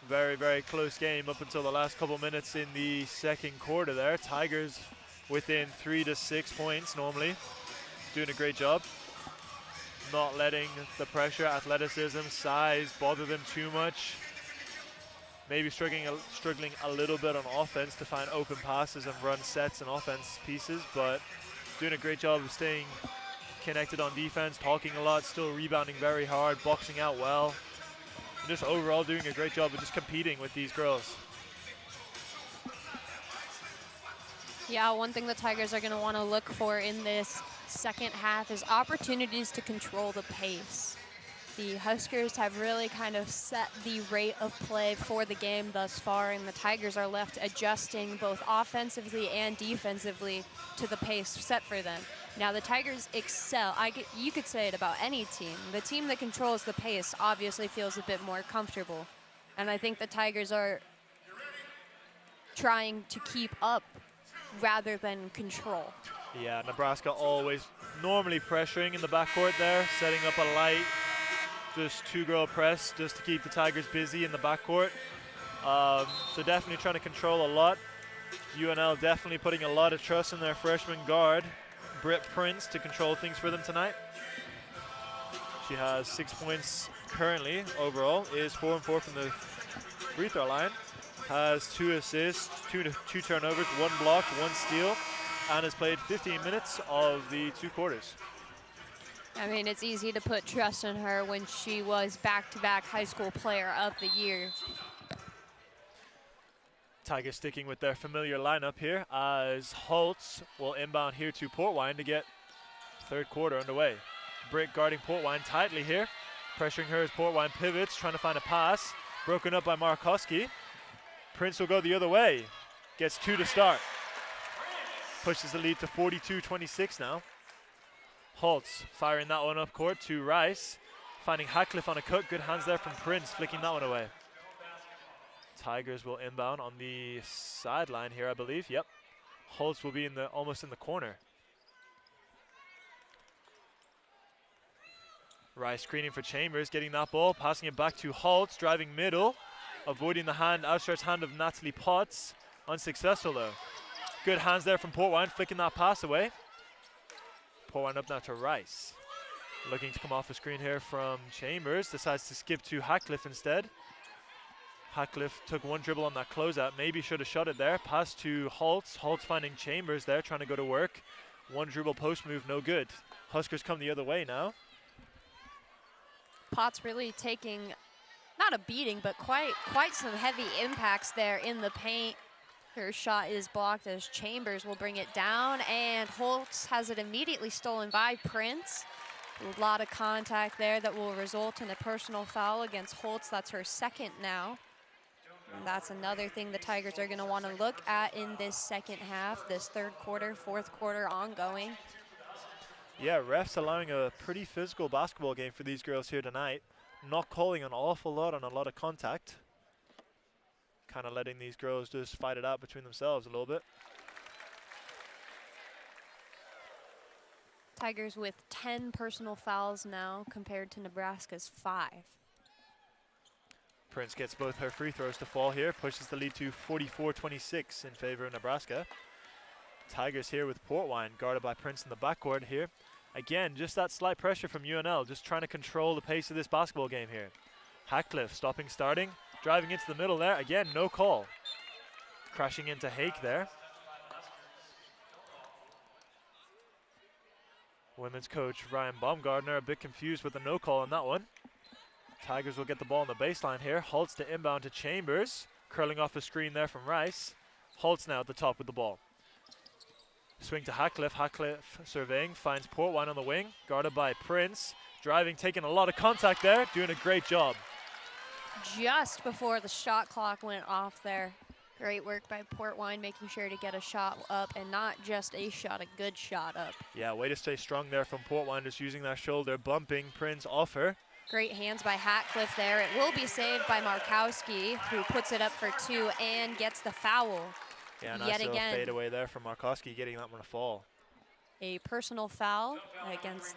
Very, very close game up until the last couple minutes in the second quarter there. Tigers within 3 to 6 points normally. Doing a great job. Not letting the pressure, athleticism, size bother them too much. Maybe struggling a little bit on offense to find open passes and run sets and offense pieces, but doing a great job of staying connected on defense, talking a lot, still rebounding very hard, boxing out well. And just overall doing a great job of just competing with these girls. Yeah, one thing the Tigers are going to want to look for in this second half is opportunities to control the pace. The Huskers have really kind of set the rate of play for the game thus far, and the Tigers are left adjusting both offensively and defensively to the pace set for them. Now, the Tigers excel. You could say it about any team. The team that controls the pace obviously feels a bit more comfortable, and I think the Tigers are trying to keep up rather than control. Yeah, Nebraska always normally pressuring in the backcourt there, setting up a light, just two-girl press just to keep the Tigers busy in the backcourt. So definitely trying to control a lot. UNL definitely putting a lot of trust in their freshman guard, Britt Prince, to control things for them tonight. She has 6 points currently overall, is 4 and 4 from the free throw line, has 2 assists, two turnovers, 1 block, 1 steal, and has played 15 minutes of the 2 quarters. I mean, it's easy to put trust in her when she was back-to-back high school player of the year. Tigers sticking with their familiar lineup here as Holtz will inbound here to Portwine to get third quarter underway. Britt guarding Portwine tightly here, pressuring her as Portwine pivots, trying to find a pass. Broken up by Markowski. Prince will go the other way. Gets 2 to start. Pushes the lead to 42-26 now. Holtz firing that one up court to Rice. Finding Hadcliffe on a cut. Good hands there from Prince, flicking that one away. Tigers will inbound on the sideline here, I believe. Yep. Holtz will be almost in the corner. Rice screening for Chambers, getting that ball, passing it back to Holtz, driving middle, avoiding the outstretched hand of Natalie Potts. Unsuccessful though. Good hands there from Portwine, flicking that pass away. Portwine up now to Rice. Looking to come off a screen here from Chambers, decides to skip to Hadcliffe instead. Hadcliffe took 1 dribble on that closeout, maybe should have shot it there. Pass to Holtz, Holtz finding Chambers there, trying to go to work. 1 dribble post move, no good. Huskers come the other way now. Potts really taking, not a beating, but quite some heavy impacts there in the paint. Her shot is blocked as Chambers will bring it down, and Holtz has it immediately stolen by Prince. A lot of contact there that will result in a personal foul against Holtz. That's her second now. And that's another thing the Tigers are going to want to look at in this second half, this third quarter, fourth quarter ongoing. Yeah, refs allowing a pretty physical basketball game for these girls here tonight. Not calling an awful lot on a lot of contact. Kind of letting these girls just fight it out between themselves a little bit. Tigers with 10 personal fouls now compared to Nebraska's 5. Prince gets both her free throws to fall here, pushes the lead to 44-26 in favor of Nebraska. Tigers here with Portwine, guarded by Prince in the backcourt here. Again, just that slight pressure from UNL, just trying to control the pace of this basketball game here. Hadcliffe stopping, starting, driving into the middle there. Again, no call. Crashing into Hake there. Women's coach Ryan Baumgartner a bit confused with the no call on that one. Tigers will get the ball on the baseline here. Holtz to inbound to Chambers. Curling off a screen there from Rice. Holtz now at the top with the ball. Swing to Hatcliffe. Hatcliffe surveying, finds Portwine on the wing, guarded by Prince. Driving, taking a lot of contact there, doing a great job. Just before the shot clock went off there. Great work by Portwine, making sure to get a shot up, and not just a shot, a good shot up. Yeah, way to stay strong there from Portwine, just using that shoulder, bumping Prince off her. Great hands by Hatcliffe there. It will be saved by Markowski, who puts it up for 2 and gets the foul. Yeah, nice little fade away there from Markowski, getting that one to fall. A personal foul against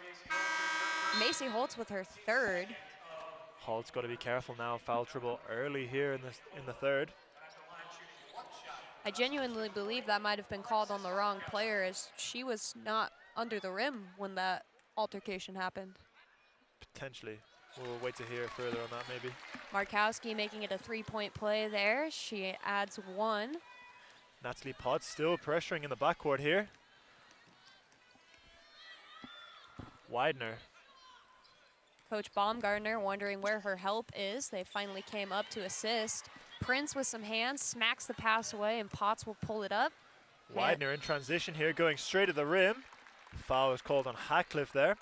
Macy Holtz with her 3rd. Holt's got to be careful now. Foul trouble early here in the 3rd. I genuinely believe that might have been called on the wrong player, as she was not under the rim when that altercation happened. Potentially. We'll wait to hear further on that maybe. Markowski making it a 3-point play there. She adds 1. Natalie Potts still pressuring in the backcourt here. Widener. Coach Baumgartner wondering where her help is. They finally came up to assist. Prince with some hands, smacks the pass away, and Potts will pull it up. Widener in transition here, going straight at the rim. Foul is called on Hatcliffe there.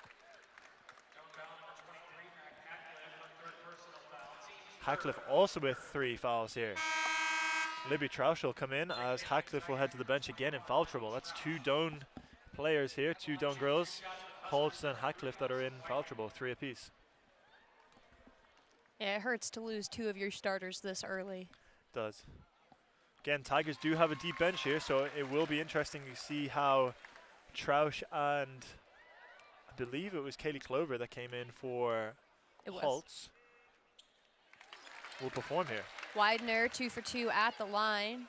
Hatcliffe also with 3 fouls here. Libby Trausch will come in as Hatcliffe will head to the bench again in foul trouble. That's 2 Doane players here, 2 Doane girls. Holtz and Hatcliffe that are in foul trouble, 3 apiece. Yeah, it hurts to lose 2 of your starters this early. Does. Again, Tigers do have a deep bench here, so it will be interesting to see how Trausch and I believe it was Kaylee Clover that came in for Holtz will perform here. Widener 2 for 2 at the line.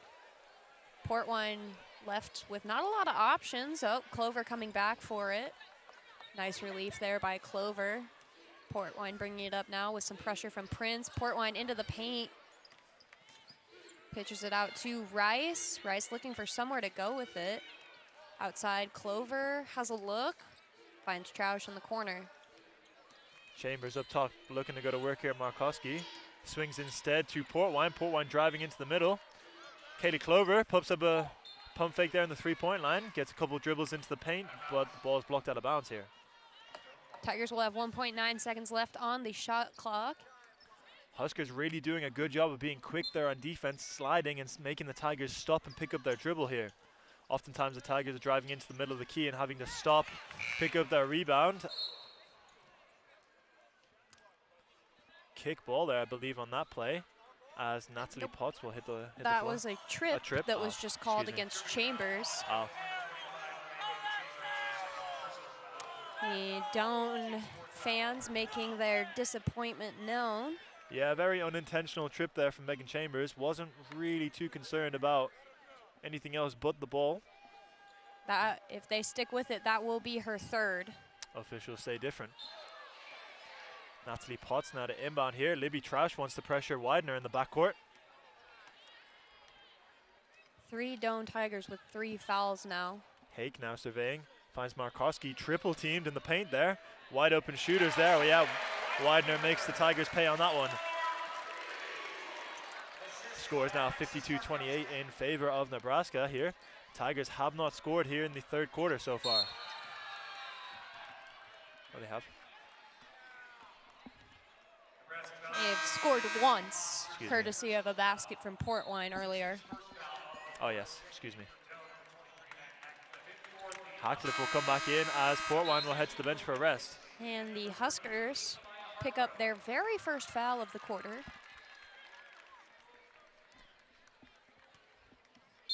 Portwine left with not a lot of options. Oh, Clover coming back for it. Nice relief there by Clover. Portwine bringing it up now with some pressure from Prince. Portwine into the paint. Pitches it out to Rice. Rice looking for somewhere to go with it. Outside, Clover has a look. Finds Trausch in the corner. Chambers up top looking to go to work here. Markowski swings instead to Portwine. Portwine driving into the middle. Katie Clover pops up a pump fake there in the 3-point line. Gets a couple dribbles into the paint, but the ball is blocked out of bounds here. Tigers will have 1.9 seconds left on the shot clock. Huskers really doing a good job of being quick there on defense, sliding and making the Tigers stop and pick up their dribble here. Oftentimes the Tigers are driving into the middle of the key and having to stop, pick up their rebound. Kick ball there, I believe, on that play, as Natalie Potts will hit the That floor. was a trip that was just called against Chambers. Oh. The Doane fans making their disappointment known. Yeah, very unintentional trip there from Megan Chambers. Wasn't really too concerned about anything else but the ball. That, if they stick with it, that will be her 3rd. Officials say different. Natalie Potts now to inbound here. Libby Trausch wants to pressure Widener in the backcourt. 3 Doane Tigers with 3 fouls now. Hake now surveying. Finds Markowski triple teamed in the paint there. Wide open shooters there. Oh, yeah, Widener makes the Tigers pay on that one. Score is now 52-28 in favor of Nebraska here. Tigers have not scored here in the 3rd quarter so far. Oh, they have. They've scored once, courtesy of a basket from Portwine earlier. Oh, yes, excuse me. Hatcliffe will come back in as Portwine will head to the bench for a rest. And the Huskers pick up their very first foul of the quarter.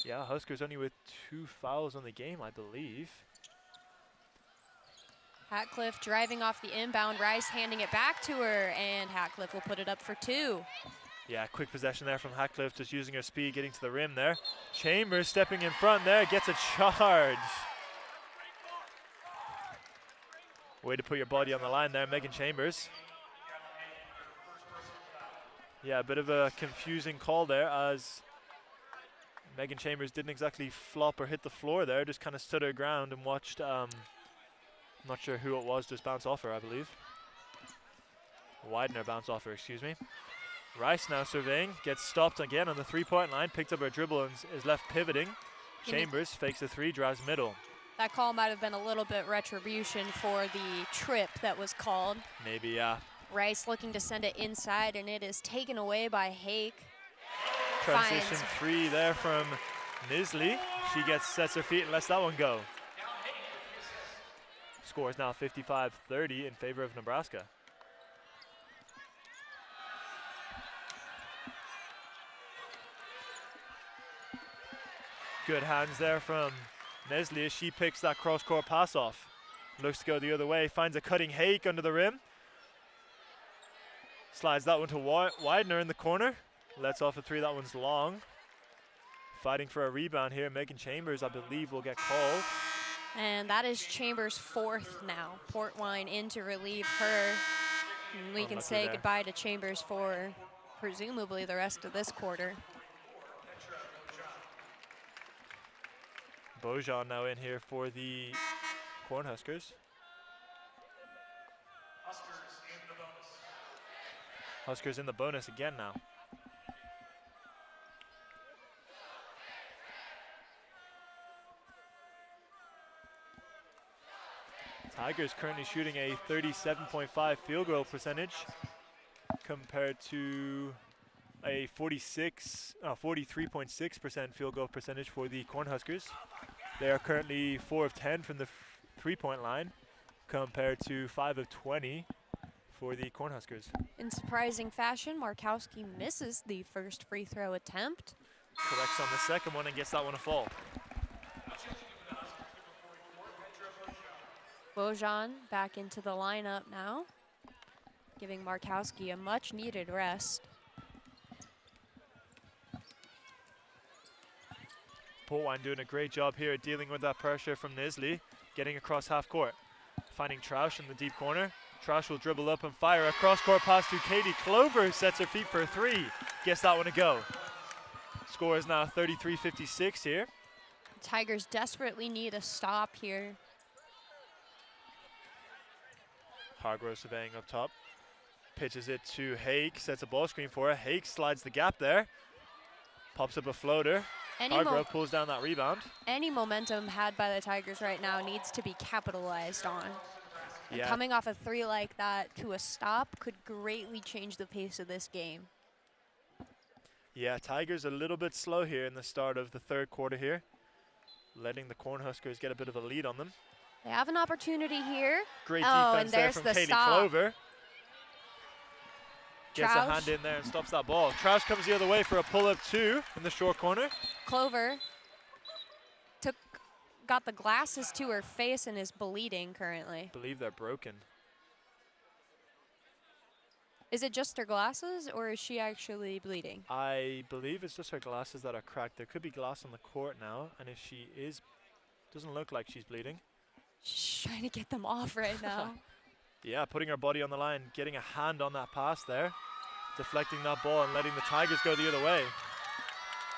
Yeah, Huskers only with 2 fouls on the game, I believe. Hatcliffe driving off the inbound. Rice handing it back to her, and Hatcliffe will put it up for 2. Yeah, quick possession there from Hatcliffe, just using her speed, getting to the rim there. Chambers stepping in front there, gets a charge. Way to put your body on the line there, Megan Chambers. Yeah, a bit of a confusing call there, as Megan Chambers didn't exactly flop or hit the floor there, just kind of stood her ground and watched, I'm not sure who it was, just bounce off her, I believe. Widener bounce off her, excuse me. Rice now surveying, gets stopped again on the three-point line, picked up her dribble and is left pivoting. Chambers fakes a three, drives middle. That call might have been a little bit retribution for the trip that was called. Maybe, yeah. Rice looking to send it inside, and it is taken away by Hake. Transition three there from Nisley. She sets her feet and lets that one go. Score is now 55-30 in favor of Nebraska. Good hands there from Nisley as she picks that cross-court pass off. Looks to go the other way, finds a cutting Hake under the rim. Slides that one to Widener in the corner. Lets off a three, that one's long. Fighting for a rebound here, Megan Chambers, I believe, will get called. And that is Chambers' fourth now. Portwine in to relieve her. And we can say goodbye to Chambers for presumably the rest of this quarter. Bojan now in here for the Cornhuskers. Huskers in the bonus again now. Tigers currently shooting a 37.5 field goal percentage compared to a 43.6% field goal percentage for the Cornhuskers. They are currently 4 of 10 from the three-point line compared to 5 of 20 for the Cornhuskers. In surprising fashion, Markowski misses the first free throw attempt. Corrects on the second one and gets that one a fall. Bojan back into the lineup now, giving Markowski a much needed rest. Portwine doing a great job here dealing with that pressure from Nisley, getting across half court. Finding Troush in the deep corner. Troush will dribble up and fire a cross-court pass to Katie Clover, who sets her feet for a three. Gets that one to go. Score is now 33-56 here. Tigers desperately need a stop here. Hargrove surveying up top. Pitches it to Hake, sets a ball screen for her. Hake slides the gap there. Pops up a floater. Hargrove pulls down that rebound. Any momentum had by the Tigers right now needs to be capitalized on. And Yeah. coming off a three like that to a stop could greatly change the pace of this game. Yeah, Tigers a little bit slow here in the start of the third quarter here, letting the Cornhuskers get a bit of a lead on them. They have an opportunity here. Great and defense there there's from the Katie stop. Clover. Gets a Troush. hand in there and stops that ball. Troush comes the other way for a pull-up two in the short corner. Clover got the glasses to her face and is bleeding currently. I believe they're broken. Is it just her glasses, or is she actually bleeding? I believe it's just her glasses that are cracked. There could be glass on the court now, and if she is, doesn't look like she's bleeding. She's trying to get them off right now. Yeah, putting her body on the line, getting a hand on that pass there, deflecting that ball and letting the Tigers go the other way.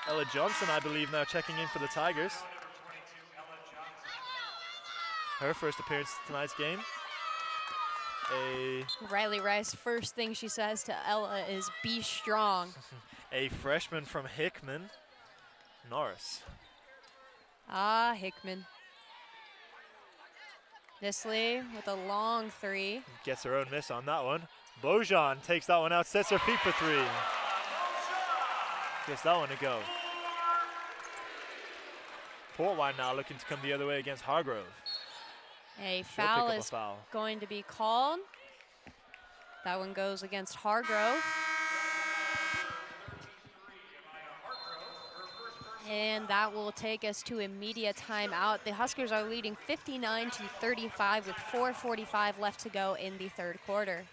Ella Johnson, I believe, now checking in for the Tigers. Her first appearance tonight's game. Riley Rice, first thing she says to Ella is, be strong. A freshman from Hickman, Norris. Ah, Hickman. Nisley with a long three. Gets her own miss on that one. Bojan takes that one out, sets her feet for three. Gets that one to go. Portwine now looking to come the other way against Hargrove. A foul is foul. going to be called. That one goes against Hargrove. And that will take us to immediate timeout. The Huskers are leading 59-35 with 4:45 left to go in the third quarter.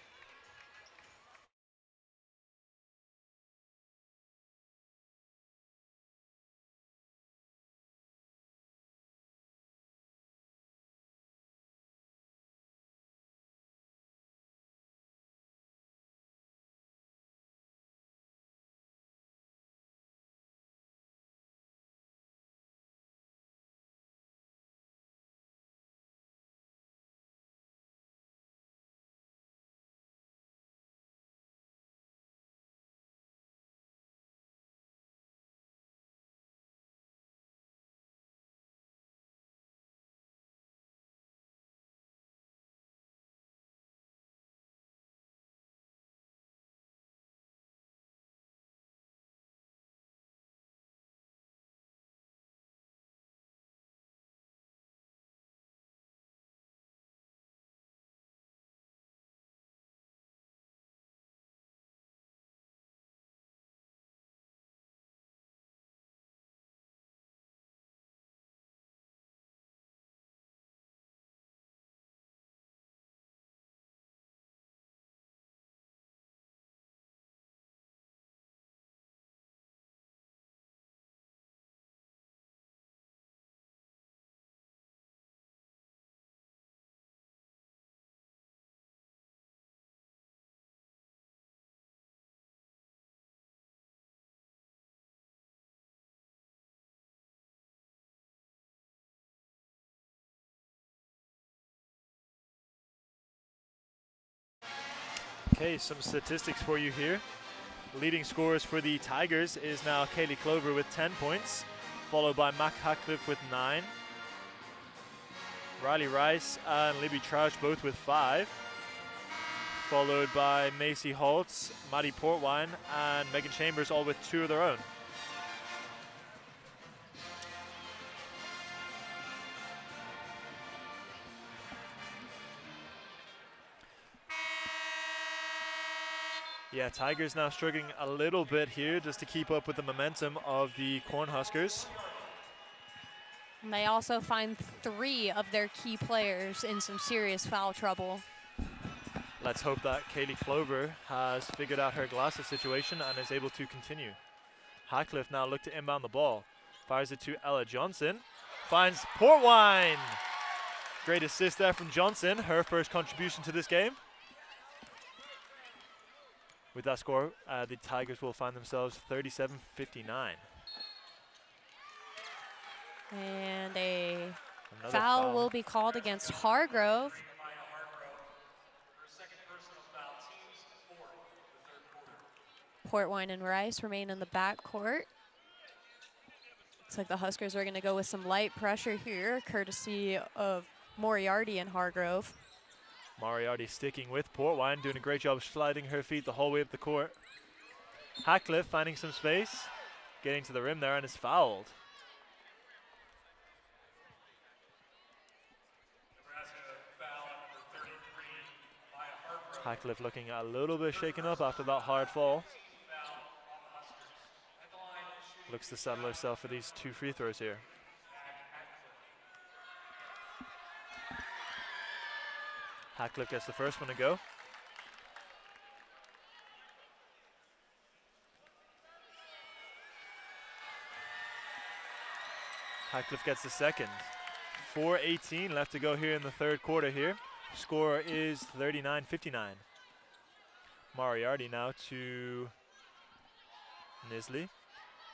Okay, some statistics for you here. Leading scorers for the Tigers is now Kaylee Clover with 10 points, followed by Mac Hackcliffe with 9. Riley Rice and Libby Troush both with 5. Followed by Macy Holtz, Maddie Portwine, and Megan Chambers all with 2 of their own. Yeah, Tigers now struggling a little bit here just to keep up with the momentum of the Cornhuskers. And they also find 3 of their key players in some serious foul trouble. Let's hope that Kaylee Clover has figured out her glasses situation and is able to continue. Hackcliffe now look to inbound the ball. Fires it to Ella Johnson. Finds Portwine. Great assist there from Johnson, her first contribution to this game. With that score, the Tigers will find themselves 37-59. And a Another foul will be called against Hargrove. Portwine and Rice remain in the backcourt. Looks like the Huskers are going to go with some light pressure here, courtesy of Moriarty and Hargrove. Moriarty sticking with Portwine, doing a great job sliding her feet the whole way up the court. Hackcliffe finding some space, getting to the rim there, and is fouled. Hackcliffe looking a little bit shaken up after that hard fall. Looks to settle herself for these 2 free throws here. Hackcliffe gets the first one to go. Hackcliffe gets the second. 4:18 left to go here in the third quarter here. Score is 39-59. Moriarty now to Nisley,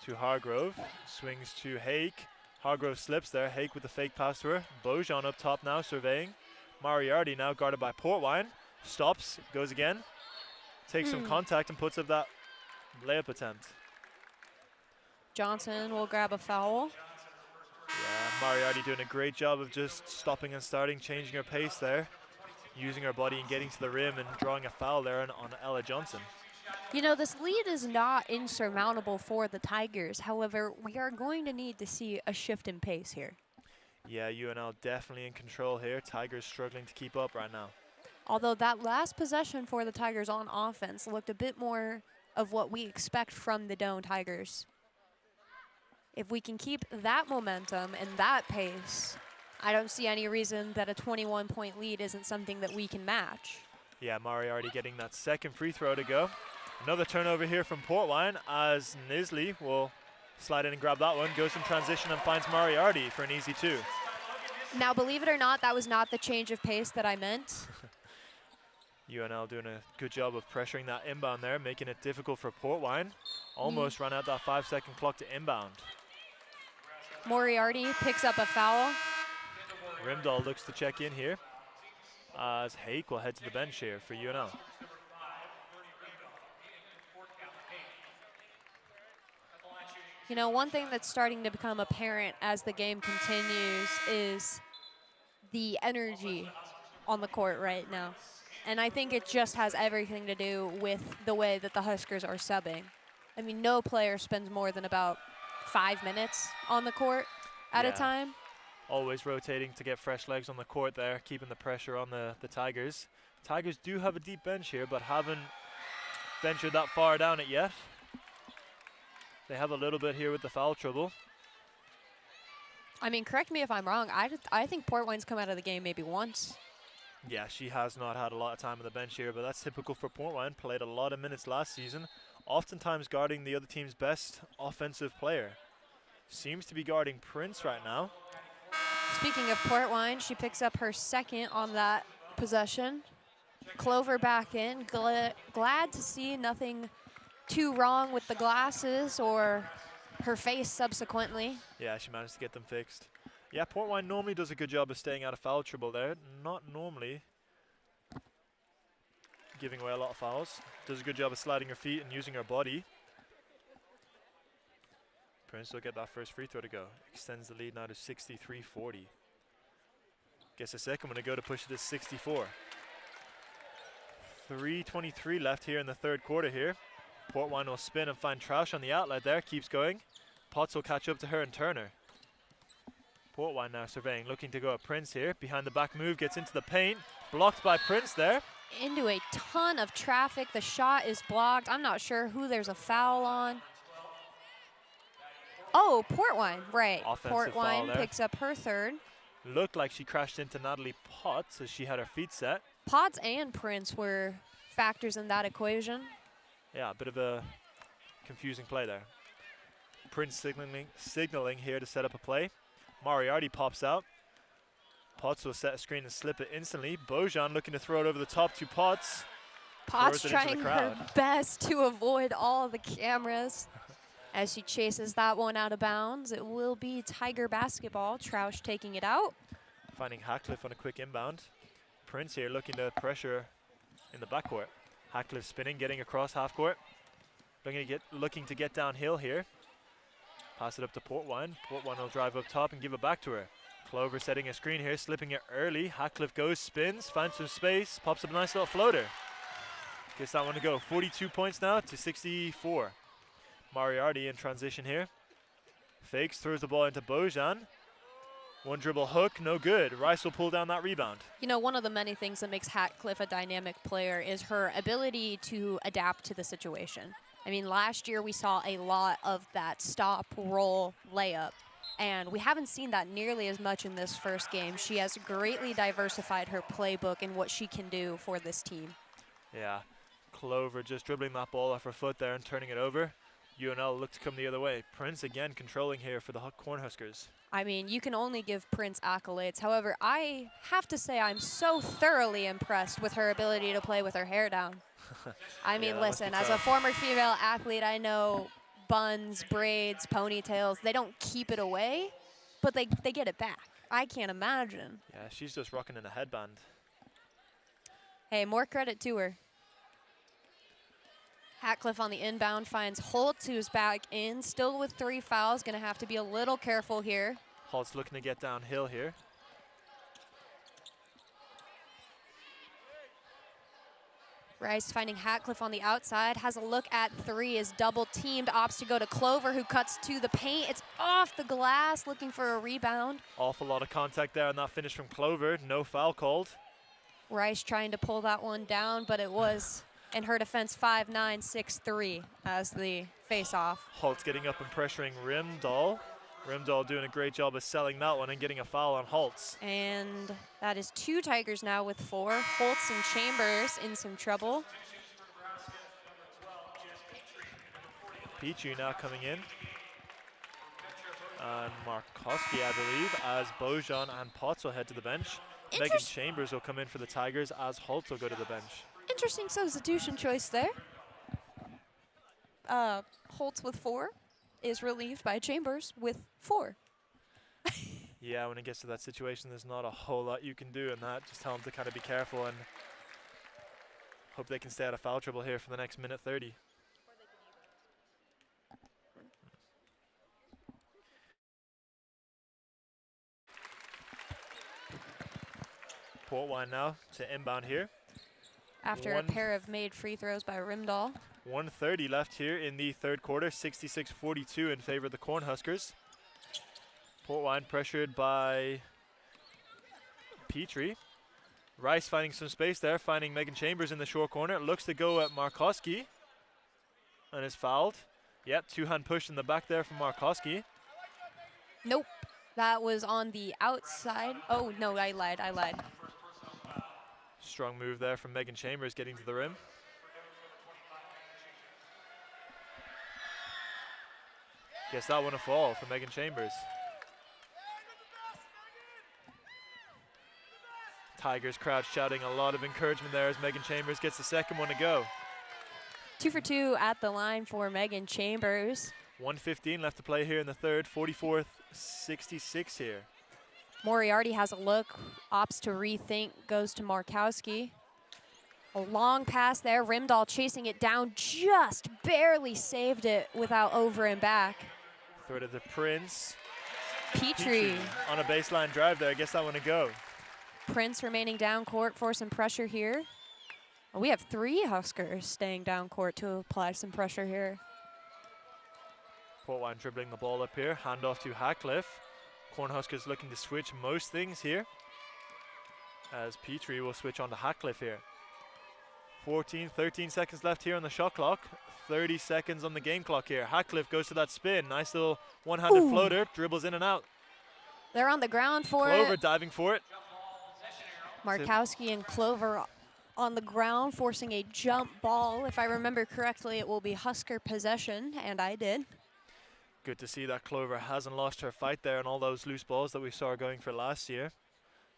to Hargrove, swings to Hake. Hargrove slips there, Hake with the fake pass to her. Bojan up top now surveying. Moriarty now guarded by Portwine, stops, goes again, takes some contact and puts up that layup attempt. Johnson will grab a foul. Yeah, Moriarty doing a great job of just stopping and starting, changing her pace there, using her body and getting to the rim and drawing a foul there on Ella Johnson. You know, this lead is not insurmountable for the Tigers. However, we are going to need to see a shift in pace here. Yeah, UNL definitely in control here. Tigers struggling to keep up right now. Although that last possession for the Tigers on offense looked a bit more of what we expect from the Doane Tigers. If we can keep that momentum and that pace, I don't see any reason that a 21-point lead isn't something that we can match. Yeah, Moriarty getting that second free throw to go. Another turnover here from Portwine as Nisley will slide in and grab that one, goes in transition and finds Moriarty for an easy 2. Now, believe it or not, that was not the change of pace that I meant. UNL doing a good job of pressuring that inbound there, making it difficult for Portwine. Almost run out that 5-second clock to inbound. Moriarty picks up a foul. Rimdahl looks to check in here as Hake will head to the bench here for UNL. You know, one thing that's starting to become apparent as the game continues is the energy on the court right now. And I think it just has everything to do with the way that the Huskers are subbing. I mean, no player spends more than about 5 minutes on the court at a time. Always rotating to get fresh legs on the court there, keeping the pressure on the Tigers. Tigers do have a deep bench here, but haven't ventured that far down it yet. They have a little bit here with the foul trouble. I mean, correct me if I'm wrong. I think Portwine's come out of the game maybe once. Yeah, she has not had a lot of time on the bench here, but that's typical for Portwine. Played a lot of minutes last season, oftentimes guarding the other team's best offensive player. Seems to be guarding Prince right now. Speaking of Portwine, she picks up her second on that possession. Clover back in. Glad to see nothing too wrong with the glasses or her face subsequently. Yeah, she managed to get them fixed. Yeah, Portwine normally does a good job of staying out of foul trouble there. Not normally giving away a lot of fouls. Does a good job of sliding her feet and using her body. Prince will get that first free throw to go. Extends the lead now to 63-40. Gets a second one to go to push it to 64. 3:23 left here in the third quarter here. Port Wine will spin and find Troush on the outlet there. Keeps going. Potts will catch up to her and Turner. Port Wine now surveying, looking to go at Prince here. Behind the back move, gets into the paint. Blocked by Prince there. Into a ton of traffic. The shot is blocked. I'm not sure who there's a foul on. Oh, Port Wine, right. Offensive Port foul Wine there. picks up her third. Looked like she crashed into Natalie Potts as she had her feet set. Potts and Prince were factors in that equation. Yeah, a bit of a confusing play there. Prince signaling here to set up a play. Moriarty pops out. Potts will set a screen and slip it instantly. Bojan looking to throw it over the top to Potts. Potts trying her best to avoid all the cameras as she chases that one out of bounds. It will be Tiger basketball. Troush taking it out. Finding Hackcliffe on a quick inbound. Prince here looking to pressure in the backcourt. Hackcliffe spinning, getting across half court. Looking to get downhill here. Pass it up to Port Wine. Port Wine will drive up top and give it back to her. Clover setting a screen here, slipping it early. Hackcliffe goes, spins, finds some space, pops up a nice little floater. Gets that one to go. 42 points now to 64. Moriarty in transition here. Fakes, throws the ball into Bojan. One dribble hook, no good. Rice will pull down that rebound. You know, one of the many things that makes Hackcliffe a dynamic player is her ability to adapt to the situation. I mean, last year we saw a lot of that stop, roll, layup, and we haven't seen that nearly as much in this first game. She has greatly diversified her playbook and what she can do for this team. Yeah, Clover just dribbling that ball off her foot there and turning it over. UNL look to come the other way. Prince again controlling here for the Cornhuskers. I mean, you can only give Prince accolades. However, I have to say I'm so thoroughly impressed with her ability to play with her hair down. I mean, yeah, listen, as a former female athlete, I know buns, braids, ponytails, they don't keep it away, but they get it back. I can't imagine. Yeah, she's just rocking in a headband. Hey, more credit to her. Hackcliffe on the inbound finds Holtz, who's back in, still with 3 fouls. Going to have to be a little careful here. Holtz looking to get downhill here. Rice finding Hackcliffe on the outside, has a look at 3, is double teamed, opts to go to Clover, who cuts to the paint. It's off the glass, looking for a rebound. Awful lot of contact there on that finish from Clover. No foul called. Rice trying to pull that one down, but it was, in her defense, 5'9", 6'3" as the face-off. Holtz getting up and pressuring Rimdahl. Rimdahl doing a great job of selling that one and getting a foul on Holtz. And that is 2 Tigers now with 4. Holtz and Chambers in some trouble. Pichu now coming in. And Markowski, I believe, as Bojan and Potts will head to the bench. Megan Chambers will come in for the Tigers as Holtz will go to the bench. Interesting substitution choice there. Holtz with 4 is relieved by Chambers with 4. Yeah, when it gets to that situation, there's not a whole lot you can do in that. Just tell them to kind of be careful and hope they can stay out of foul trouble here for the next minute 30. Port Wine now to inbound here. After a pair of made free throws by Rimdahl. 1:30 left here in the third quarter, 66-42 in favor of the Cornhuskers. Port Wine pressured by Petrie. Rice finding some space there, finding Megan Chambers in the short corner. Looks to go at Markowski and is fouled. Yep, 2-hand push in the back there from Markowski. Nope, that was on the outside. Oh, no, I lied. Strong move there from Megan Chambers getting to the rim. Guess that one a fall for Megan Chambers. Tigers crowd shouting a lot of encouragement there as Megan Chambers gets the second one to go. 2 for 2 at the line for Megan Chambers. 1:15 left to play here in the third, 44-66 here. Moriarty has a look, opts to rethink, goes to Markowski. A long pass there. Rimdahl chasing it down, just barely saved it without over and back. Throw it to Prince. Petrie. On a baseline drive there. I guess that one to go. Prince remaining down court for some pressure here. We have 3 Huskers staying down court to apply some pressure here. Port Wine dribbling the ball up here. Handoff to Hatcliffe. Cornhuskers looking to switch most things here, as Petrie will switch on to Hatcliffe here. 13 seconds left here on the shot clock. 30 seconds on the game clock here. Hatcliffe goes to that spin. Nice little one-handed floater. Dribbles in and out. They're on the ground for Clover it. diving for it. Markowski and Clover on the ground forcing a jump ball. If I remember correctly, it will be Husker possession, and I did. Good to see that Clover hasn't lost her fight there on all those loose balls that we saw her going for last year.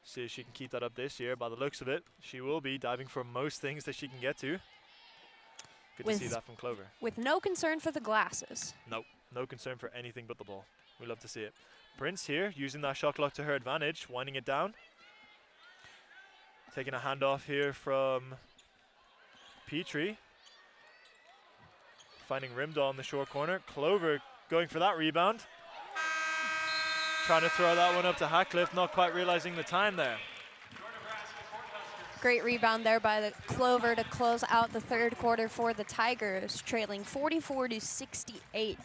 See if she can keep that up this year. By the looks of it, she will be diving for most things that she can get to. Good to see that from Clover. With no concern for the glasses. Nope, no concern for anything but the ball. We love to see it. Prince here, using that shot clock to her advantage, winding it down. Taking a handoff here from Petrie. Finding Rimdahl in the short corner. Clover going for that rebound. Trying to throw that one up to Hatcliffe, not quite realizing the time there. Great rebound there by the Clover to close out the third quarter for the Tigers, trailing 44-68. We've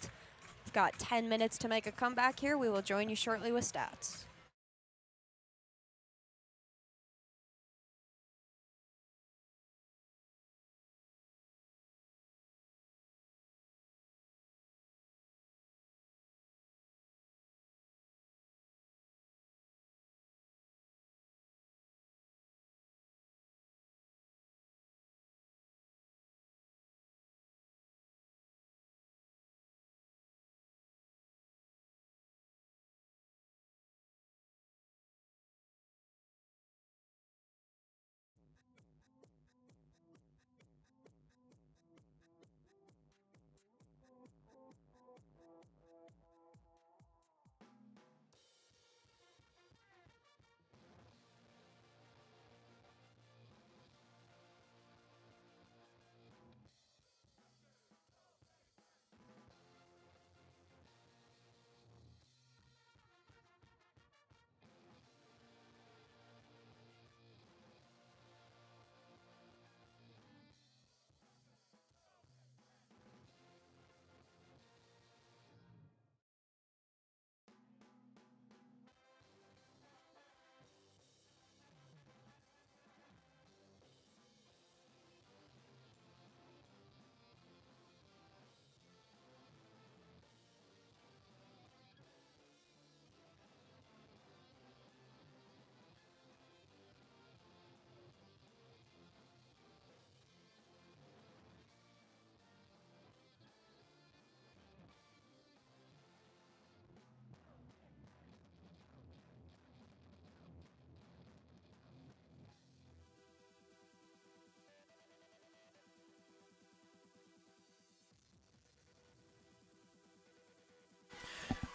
got 10 minutes to make a comeback here. We will join you shortly with stats.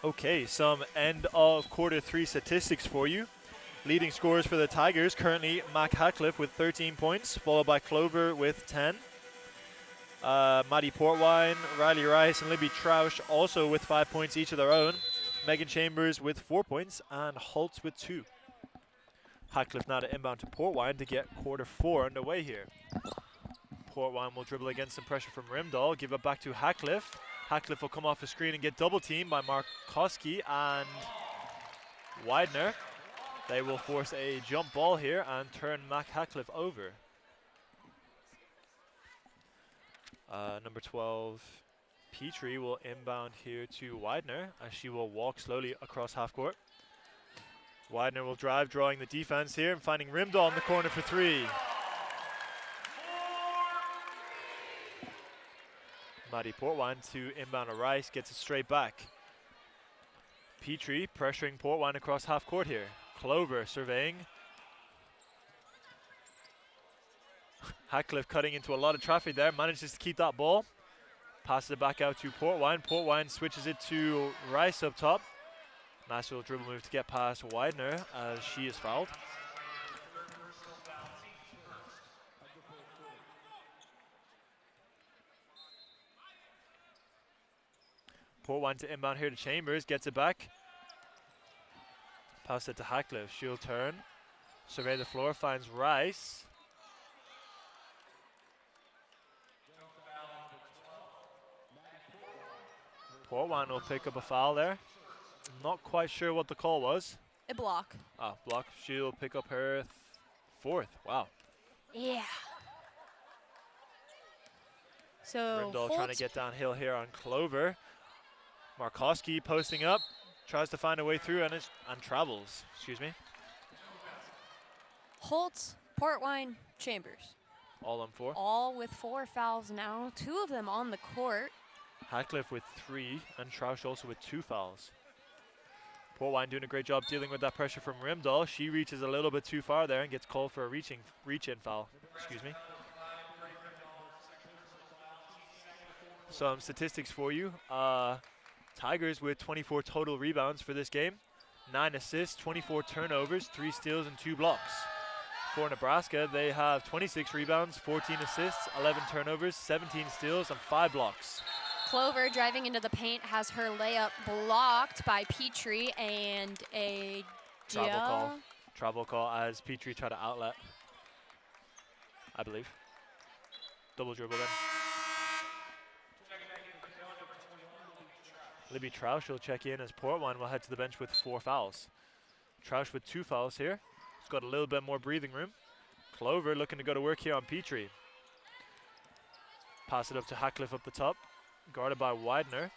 Okay, some end of quarter 3 statistics for you. Leading scorers for the Tigers, currently Mac Hatcliffe with 13 points, followed by Clover with 10. Maddie Portwine, Riley Rice, and Libby Troush also with 5 points each of their own. Megan Chambers with 4 points, and Holtz with 2. Hatcliffe now to inbound to Portwine to get quarter 4 underway here. Portwine will dribble against some pressure from Rimdahl, give it back to Hatcliffe. Hatcliffe will come off the screen and get double teamed by Markowski and Widener. They will force a jump ball here and turn Mac Hatcliffe over. Number 12, Petrie, will inbound here to Widener as she will walk slowly across half court. Widener will drive, drawing the defense here and finding Rimdahl in the corner for 3. Maddie Portwine to inbound to Rice, gets it straight back. Petrie pressuring Portwine across half court here. Clover surveying. Hatcliffe cutting into a lot of traffic there, manages to keep that ball. Passes it back out to Portwine. Portwine switches it to Rice up top. Nice little dribble move to get past Widener as she is fouled. Port Wine to inbound here to Chambers, gets it back. Pass it to Hackcliffe, she'll turn. Survey the floor, finds Rice. Port Wine will pick up a foul there. Not quite sure what the call was. A block. Ah, block. She'll pick up her fourth. Wow. Yeah. So Rimdahl trying to get downhill here on Clover. Markowski posting up, tries to find a way through and travels. Excuse me. Holtz, Port Wine, Chambers. All on 4. All with 4 fouls now. 2 of them on the court. Hackcliffe with 3 and Troush also with 2 fouls. Port Wine doing a great job dealing with that pressure from Rimdahl. She reaches a little bit too far there and gets called for a reach-in foul. Excuse me. Some statistics for you. Tigers with 24 total rebounds for this game. 9 assists, 24 turnovers, 3 steals, and 2 blocks. For Nebraska, they have 26 rebounds, 14 assists, 11 turnovers, 17 steals, and 5 blocks. Clover driving into the paint has her layup blocked by Petrie and a Travel call as Petrie tried to outlet, I believe. Double dribble then. Libby Troush will check in as Port Wine will head to the bench with 4 fouls. Troush with 2 fouls here. He's got a little bit more breathing room. Clover looking to go to work here on Petrie. Pass it up to Hackcliffe up the top. Guarded by Widener.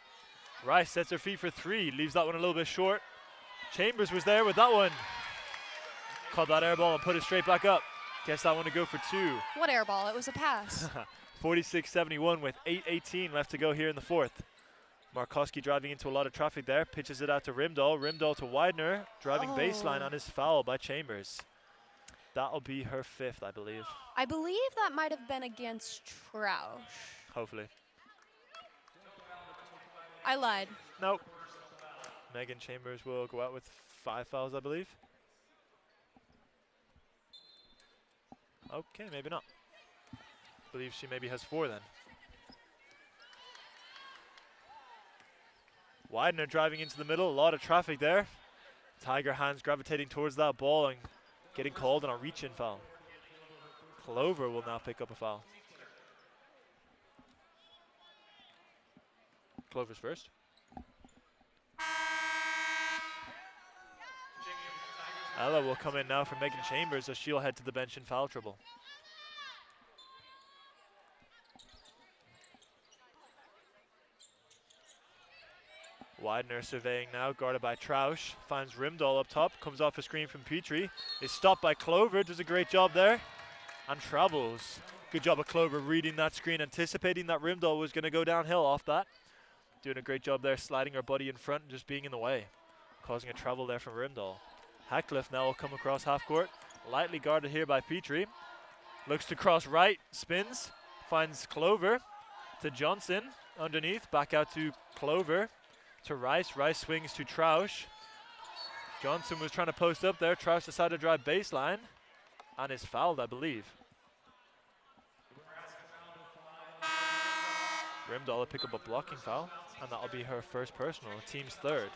Rice sets her feet for 3. Leaves that one a little bit short. Chambers was there with that one. Caught that air ball and put it straight back up. Guess that one to go for 2. What air ball? It was a pass. 46-71 with 8:18 left to go here in the 4th. Markowski driving into a lot of traffic there. Pitches it out to Rimdahl. Rimdahl to Widener. Driving baseline on his foul by Chambers. That'll be her 5th, I believe. I believe that might have been against Troush. Hopefully. I lied. Nope. Megan Chambers will go out with 5 fouls, I believe. Okay, maybe not. I believe she maybe has 4 then. Widener driving into the middle, a lot of traffic there. Tiger hands gravitating towards that ball and getting called on a reach-in foul. Clover will now pick up a foul. Clover's first. Ella will come in now for Megan Chambers as she'll head to the bench in foul trouble. Widener surveying now, guarded by Troush. Finds Rimdahl up top, comes off a screen from Petrie. Is stopped by Clover, does a great job there. And travels. Good job of Clover reading that screen, anticipating that Rimdahl was going to go downhill off that. Doing a great job there, sliding her buddy in front and just being in the way. Causing a travel there from Rimdahl. Hackcliffe now will come across half court. Lightly guarded here by Petrie. Looks to cross right, spins. Finds Clover to Johnson underneath. Back out to Clover. To Rice. Rice swings to Troush. Johnson was trying to post up there. Troush decided to drive baseline and is fouled, I believe. Rimdahl will pick up a blocking foul, and that'll be her first personal, team's 3rd.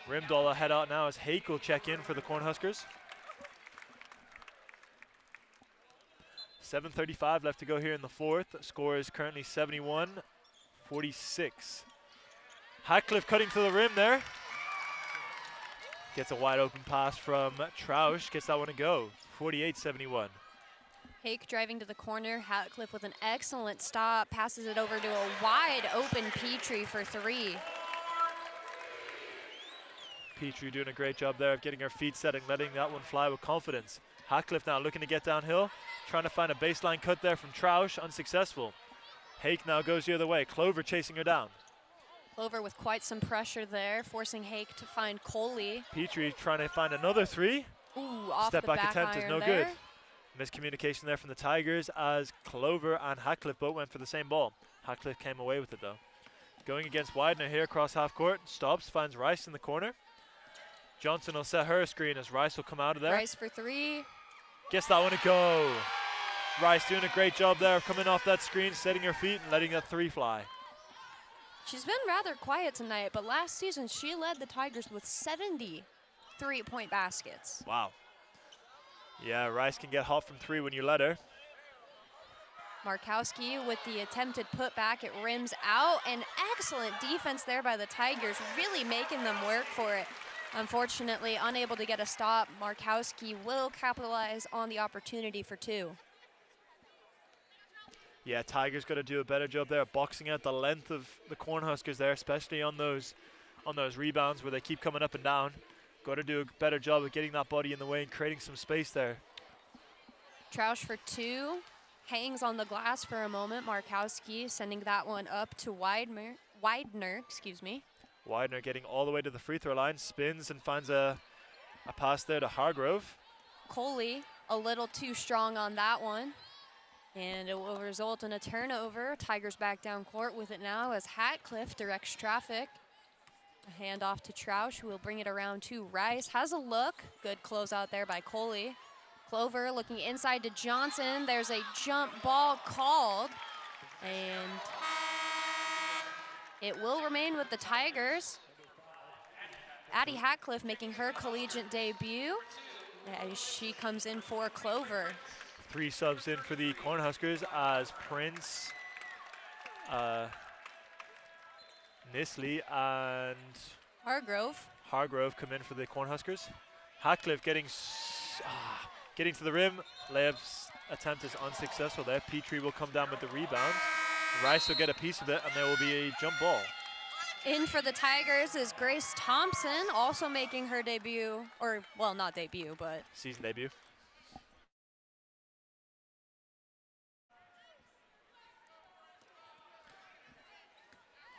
Rimdahl will head out now as Hake will check in for the Cornhuskers. 7:35 left to go here in the 4th. Score is currently 71-46. Hackcliffe cutting to the rim there. Gets a wide open pass from Troush. Gets that one to go. 48-71. Hake driving to the corner. Hackcliffe with an excellent stop. Passes it over to a wide open Petrie for 3. Petrie doing a great job there of getting her feet set and letting that one fly with confidence. Hackcliffe now looking to get downhill. Trying to find a baseline cut there from Troush. Unsuccessful. Hake now goes the other way. Clover chasing her down. Clover with quite some pressure there, forcing Hake to find Coley. Petrie trying to find another 3. Ooh, off Step the back back attempt is no there. good. Miscommunication there from the Tigers as Clover and Hackcliffe both went for the same ball. Hackcliffe came away with it though. Going against Widener here across half court. Stops, finds Rice in the corner. Johnson will set her a screen as Rice will come out of there. Rice for 3. Gets that one to go. Rice doing a great job there of coming off that screen, setting her feet and letting that 3 fly. She's been rather quiet tonight, but last season she led the Tigers with 70 3-point baskets. Wow. Yeah, Rice can get hot from 3 when you let her. Markowski with the attempted putback. It rims out. And excellent defense there by the Tigers, really making them work for it. Unfortunately, unable to get a stop. Markowski will capitalize on the opportunity for 2. Yeah, Tigers got to do a better job there boxing out the length of the Cornhuskers there, especially on those rebounds where they keep coming up and down. Got to do a better job of getting that body in the way and creating some space there. Troush for 2. Hangs on the glass for a moment. Markowski sending that one up to Widener, Widener getting all the way to the free throw line, spins and finds a pass there to Hargrove. Coley a little too strong on that one. And it will result in a turnover. Tigers back down court with it now as Hatcliffe directs traffic. A handoff to Troush, who will bring it around to Rice. Has a look. Good closeout there by Coley. Clover looking inside to Johnson. There's a jump ball called. And it will remain with the Tigers. Addie Hatcliffe making her collegiate debut as she comes in for Clover. 3 subs in for the Cornhuskers as Prince, Nisley, and Hargrove come in for the Cornhuskers. Hatcliffe getting to the rim. Layup attempt is unsuccessful there. Petrie will come down with the rebound. Rice will get a piece of it, and there will be a jump ball. In for the Tigers is Grace Thompson, also making her debut, or, well, not debut, but season debut.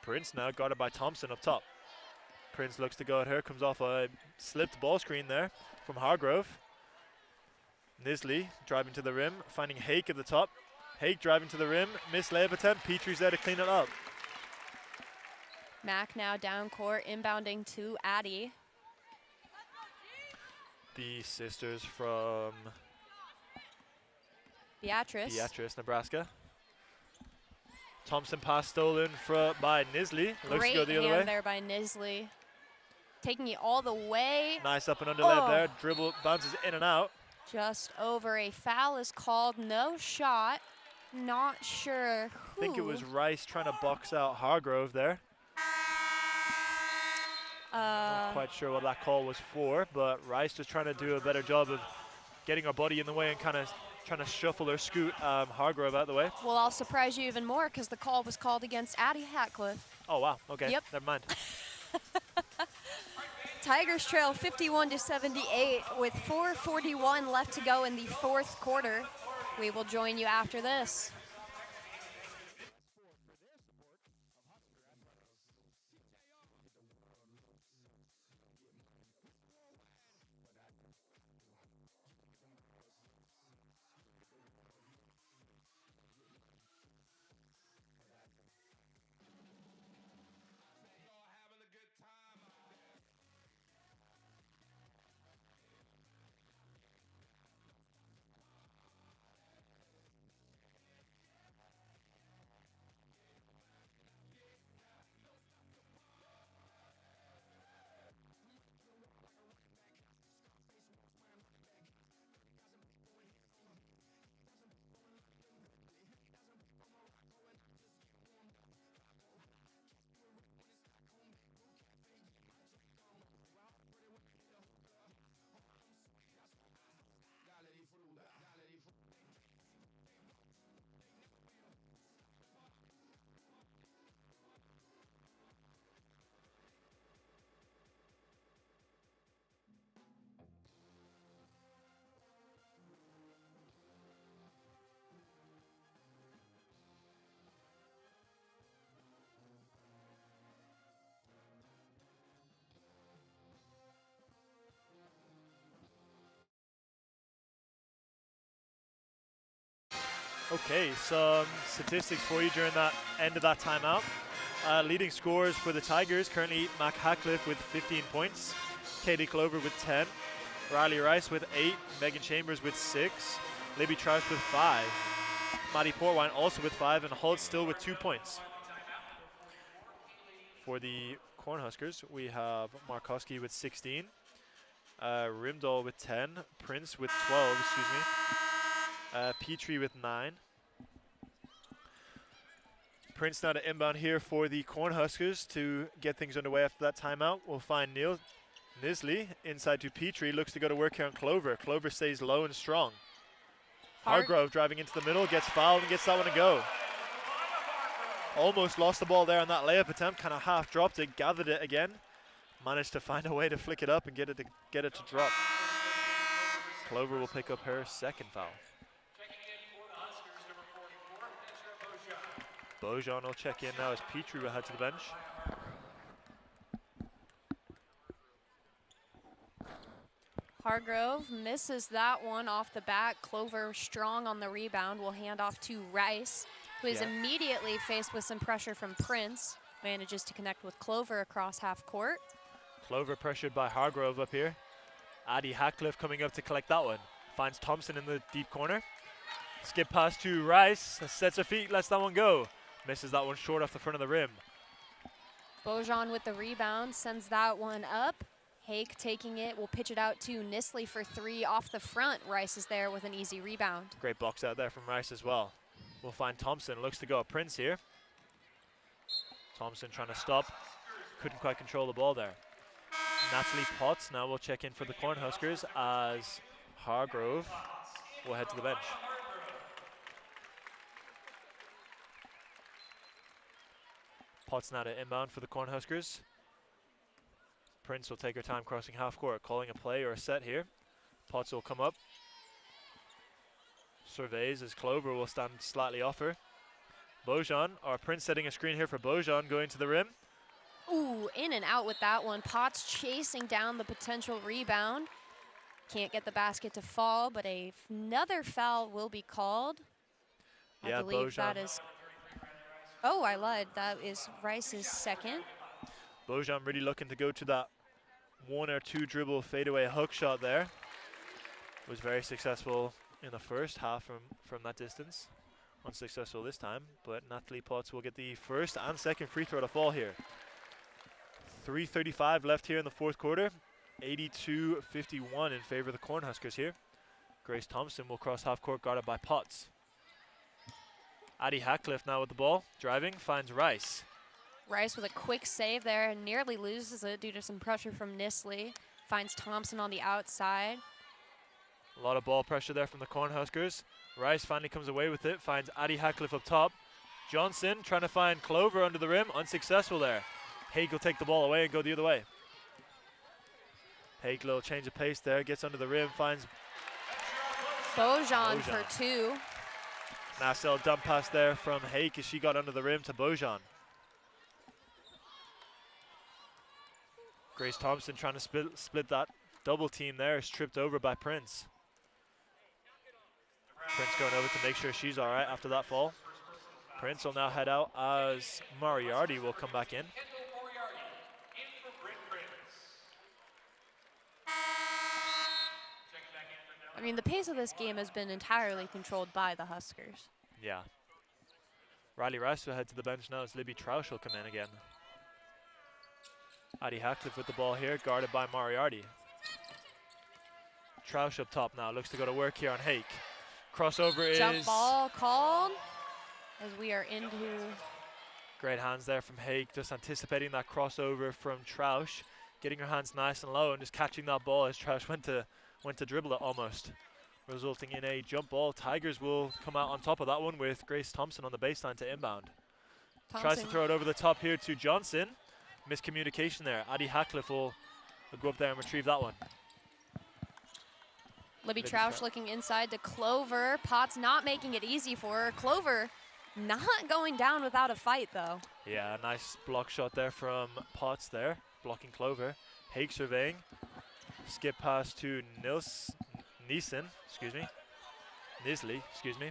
Prince now guarded by Thompson up top. Prince looks to go at her, comes off a slipped ball screen there from Hargrove. Nisley driving to the rim, finding Hake at the top. Hake driving to the rim, missed layup attempt. Petrie's there to clean it up. Mack now down court, inbounding to Addie. The sisters from Beatrice, Nebraska. Thompson pass stolen by Nisley. Looks to go the other way. Great hand there by Nisley. Taking it all the way. Nice up and under layup there. Dribble, bounces in and out. Just over. A foul is called. No shot. Not sure who. I think it was Rice trying to box out Hargrove there. Not quite sure what that call was for, but Rice just trying to do a better job of getting her body in the way and kind of trying to shuffle or scoot Hargrove out of the way. Well, I'll surprise you even more because the call was called against Addie Hatcliffe. Oh, wow. Okay. Yep. Never mind. Tigers trail 51-78 with 4:41 left to go in the 4th quarter. We will join you after this. Okay, some statistics for you during that end of that timeout. Leading scorers for the Tigers, currently Mac Hatcliffe with 15 points, Katie Clover with 10, Riley Rice with 8, Megan Chambers with 6, Libby Troush with 5, Maddie Portwine also with 5, and Holt still with 2 points. For the Cornhuskers, we have Markowski with 16, Rimdahl with 10, Prince with 12, excuse me, Petrie with 9. Prince now to inbound here for the Cornhuskers to get things underway after that timeout. We'll find Nisley inside to Petrie, looks to go to work here on Clover. Clover stays low and strong. Hargrove driving into the middle, gets fouled and gets that one to go. Almost lost the ball there on that layup attempt, kind of half dropped it, gathered it again. Managed to find a way to flick it up and get it to drop. Clover will pick up her second foul. Bojan will check in now as Petrie will head to the bench. Hargrove misses that one off the bat. Clover strong on the rebound, will hand off to Rice, who is immediately faced with some pressure from Prince. Manages to connect with Clover across half court. Clover pressured by Hargrove up here. Addie Hackcliffe coming up to collect that one. Finds Thompson in the deep corner. Skip pass to Rice, sets her feet, lets that one go. Misses that one short off the front of the rim. Bojan with the rebound, sends that one up. Hake taking it, will pitch it out to Nisley for 3 off the front. Rice is there with an easy rebound. Great box out there from Rice as well. We'll find Thompson, looks to go at Prince here. Thompson trying to stop, couldn't quite control the ball there. Natalie Potts now will check in for the Cornhuskers as Hargrove will head to the bench. Potts now to inbound for the Cornhuskers. Prince will take her time crossing half court, calling a play or a set here. Potts will come up. Surveys as Clover will stand slightly off her. Bojan, or Prince setting a screen here for Bojan, going to the rim. Ooh, in and out with that one. Potts chasing down the potential rebound. Can't get the basket to fall, but another foul will be called. Yeah, I believe Bojan. that is... Oh, I lied. That is Rice's second. Bojan really looking to go to that 1 or 2 dribble fadeaway hook shot there. Was very successful in the first half from that distance. Unsuccessful this time, but Natalie Potts will get the first and second free throw to fall here. 3:35 left here in the fourth quarter. 82-51 in favor of the Cornhuskers here. Grace Thompson will cross half court, guarded by Potts. Addie Hackcliffe now with the ball, driving, finds Rice. Rice with a quick save there and nearly loses it due to some pressure from Nisley. Finds Thompson on the outside. A lot of ball pressure there from the Cornhuskers. Rice finally comes away with it, finds Addie Hackcliffe up top. Johnson trying to find Clover under the rim, unsuccessful there. Haig will take the ball away and go the other way. Haig, little change of pace there, gets under the rim, finds Bojan for 2. Nice little dump pass there from Haig as she got under the rim to Bojan. Grace Thompson trying to split that double team there, is tripped over by Prince. Prince going over to make sure she's all right after that fall. Prince will now head out as Moriarty will come back in. I mean, the pace of this game has been entirely controlled by the Huskers. Yeah. Riley Rice will head to the bench now as Libby Troush will come in again. Addie Hackcliffe with the ball here, guarded by Moriarty. Troush up top now, looks to go to work here on Hake. Crossover is... Jump ball called as we are into... Great hands there from Hake, just anticipating that crossover from Troush, getting her hands nice and low and just catching that ball as Troush went to dribble it almost, resulting in a jump ball. Tigers will come out on top of that one with Grace Thompson on the baseline to inbound. Tries to throw it over the top here to Johnson. Miscommunication there. Addie Hackcliffe will go up there and retrieve that one. Libby Troush looking inside to Clover. Potts not making it easy for her. Clover not going down without a fight, though. Yeah, nice block shot there from Potts there, blocking Clover. Haig surveying. Skip pass to Nisley, excuse me.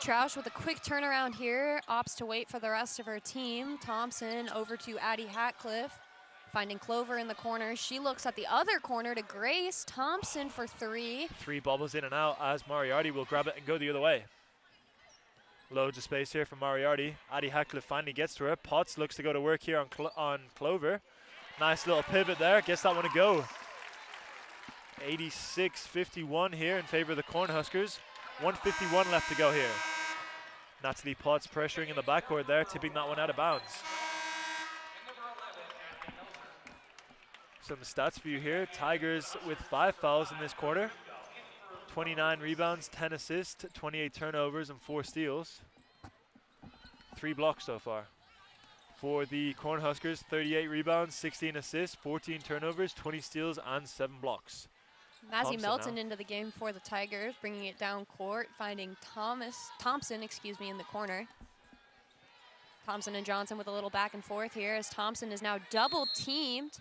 Troush with a quick turnaround here, opts to wait for the rest of her team. Thompson over to Addie Hackcliffe, finding Clover in the corner. She looks at the other corner to Grace Thompson for 3. 3 bobbles in and out as Moriarty will grab it and go the other way. Loads of space here for Moriarty. Addie Hackcliffe finally gets to her. Potts looks to go to work here on Clover. Nice little pivot there. Gets that one to go. 86-51 here in favor of the Cornhuskers. 1:51 left to go here. Natalie Potts pressuring in the backcourt there, tipping that one out of bounds. Some stats for you here. Tigers with 5 fouls in this quarter. 29 rebounds, 10 assists, 28 turnovers, and 4 steals. 3 blocks so far. For the Cornhuskers, 38 rebounds, 16 assists, 14 turnovers, 20 steals, and 7 blocks. Mazzy Melton into the game for the Tigers, bringing it down court, finding Thompson in the corner. Thompson and Johnson with a little back and forth here as Thompson is now double teamed,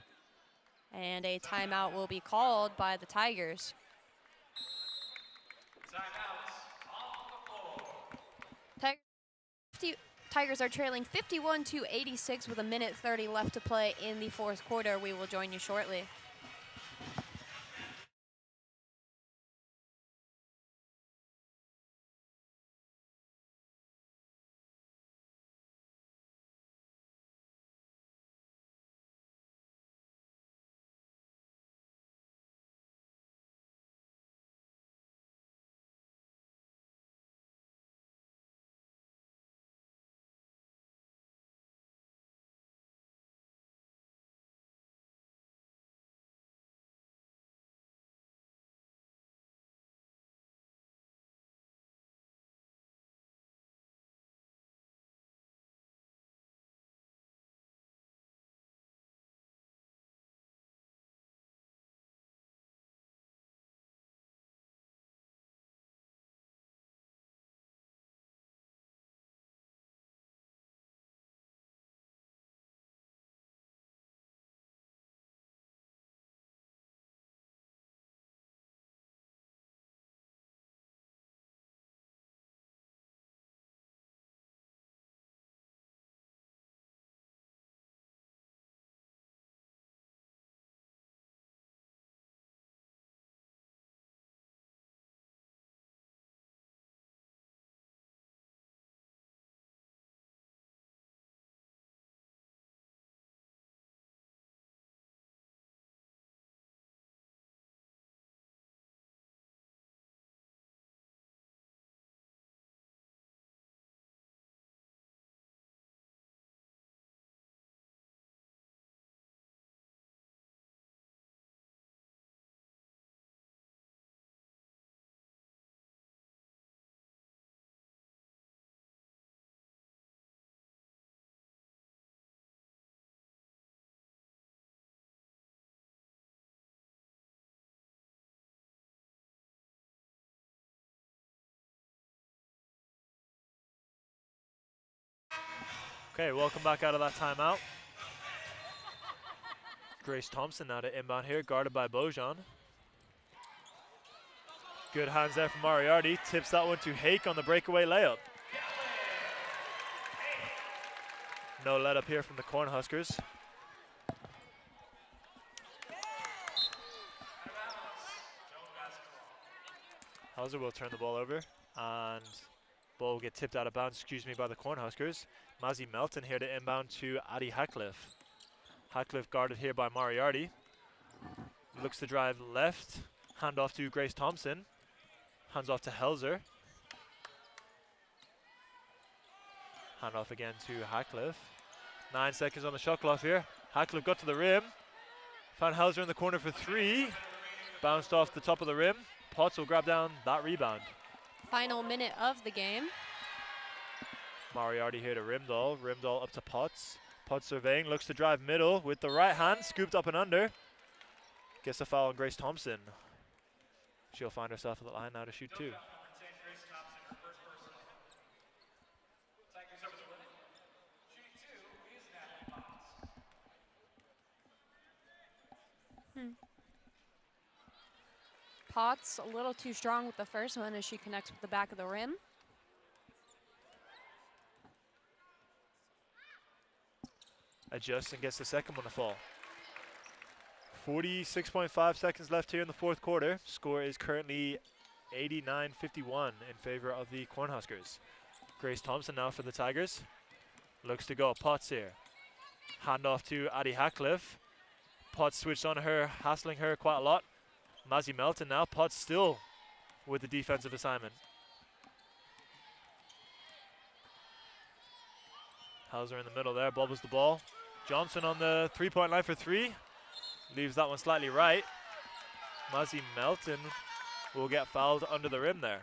and a timeout will be called by the Tigers. Tigers are trailing 51-86 with 1:30 left to play in the 4th quarter. We will join you shortly. Okay, welcome back out of that timeout. Grace Thompson now to inbound here, guarded by Bojan. Good hands there from Moriarty. Tips that one to Hake on the breakaway layup. No let up here from the Cornhuskers. Hauser will turn the ball over, and ball will get tipped out of bounds, by the Cornhuskers. Mazzy Melton here to inbound to Addie Hackcliffe. Hackcliffe guarded here by Moriarty. Looks to drive left, hand off to Grace Thompson. Hands off to Helzer. Hand off again to Hackcliffe. 9 seconds on the shot clock here. Hackcliffe got to the rim. Found Helzer in the corner for 3. Bounced off the top of the rim. Potts will grab down that rebound. Final minute of the game. Moriarty here to Rimdahl. Rimdahl up to Potts. Potts surveying, looks to drive middle with the right hand, scooped up and under. Gets a foul on Grace Thompson. She'll find herself at the line now to shoot 2. Potts a little too strong with the first one as she connects with the back of the rim. Adjusts and gets the second one to fall. 46.5 seconds left here in the 4th quarter. Score is currently 89-51 in favor of the Cornhuskers. Grace Thompson now for the Tigers. Looks to go. Potts here. Hand off to Addie Hatcliffe. Potts switched on her, hassling her quite a lot. Mazzy Melton now. Potts still with the defensive assignment. Hauser in the middle there, bobbles the ball. Johnson on the three-point line for three. Leaves that one slightly right. Mazzy Melton will get fouled under the rim there.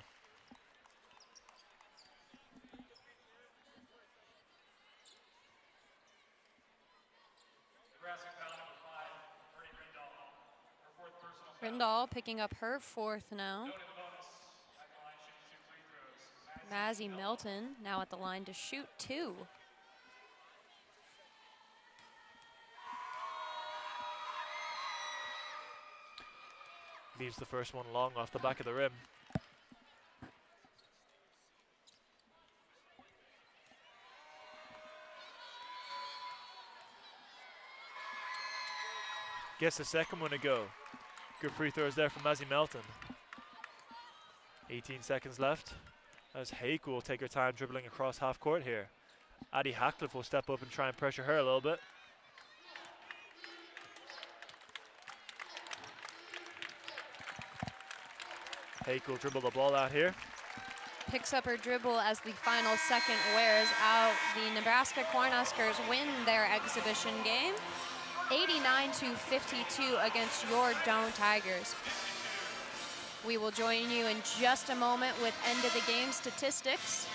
Rindall picking up her fourth now. Mazzy Melton now at the line to shoot 2. Leaves the first one long off the back of the rim. Gets the second one to go. Good free throws there from Mazzy Melton. 18 seconds left as Hake will take her time dribbling across half court here. Addie Hatcliffe will step up and try and pressure her a little bit. Hake will dribble the ball out here. Picks up her dribble as the final second wears out. The Nebraska Cornhuskers win their exhibition game 89-52 against your Doane Tigers. We will join you in just a moment with end of the game statistics.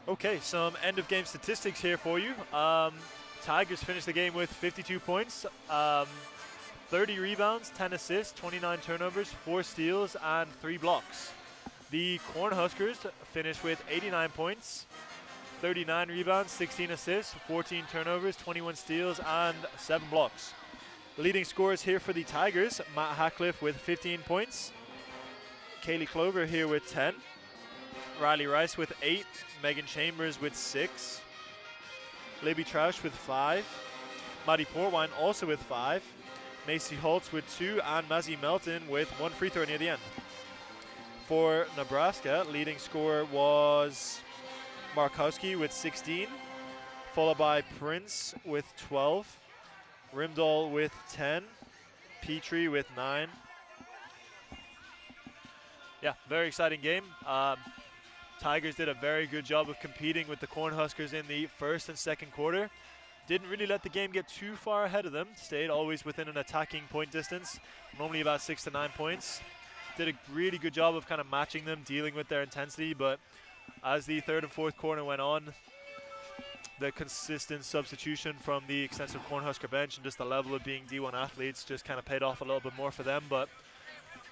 Okay, some end of game statistics here for you. Tigers finished the game with 52 points, 30 rebounds, 10 assists, 29 turnovers, 4 steals, and 3 blocks. The Cornhuskers finished with 89 points, 39 rebounds, 16 assists, 14 turnovers, 21 steals, and 7 blocks. The leading scorers here for the Tigers: Matt Hatcliffe with 15 points, Kaylee Clover here with 10, Riley Rice with 8, Megan Chambers with 6, Libby Troush with 5, Maddie Portwine also with 5, Macy Holtz with 2, and Mazzy Melton with 1 free throw near the end. For Nebraska, leading scorer was Markowski with 16, followed by Prince with 12, Rimdal with 10, Petrie with 9. Yeah, very exciting game. Tigers did a very good job of competing with the Cornhuskers in the first and second quarter. Didn't really let the game get too far ahead of them. Stayed always within an attacking point distance, normally about 6 to 9 points. Did a really good job of kind of matching them, dealing with their intensity, but as the third and fourth quarter went on, the consistent substitution from the extensive Cornhusker bench and just the level of being D1 athletes just kind of paid off a little bit more for them. But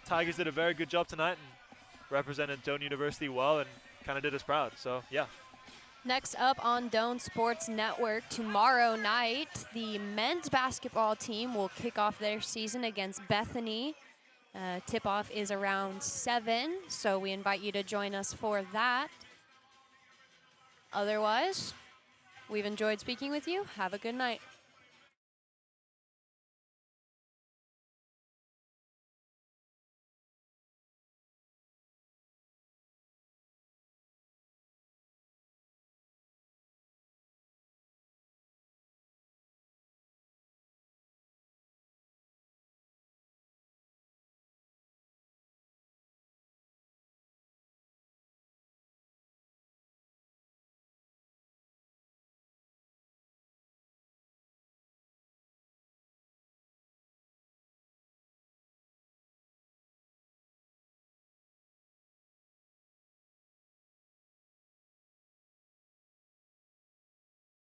Tigers did a very good job tonight and represented Doane University well and kind of did us proud. So, yeah. Next up on Doane Sports Network, tomorrow night, the men's basketball team will kick off their season against Bethany. Tip-off is around 7, so we invite you to join us for that. Otherwise, we've enjoyed speaking with you. Have a good night.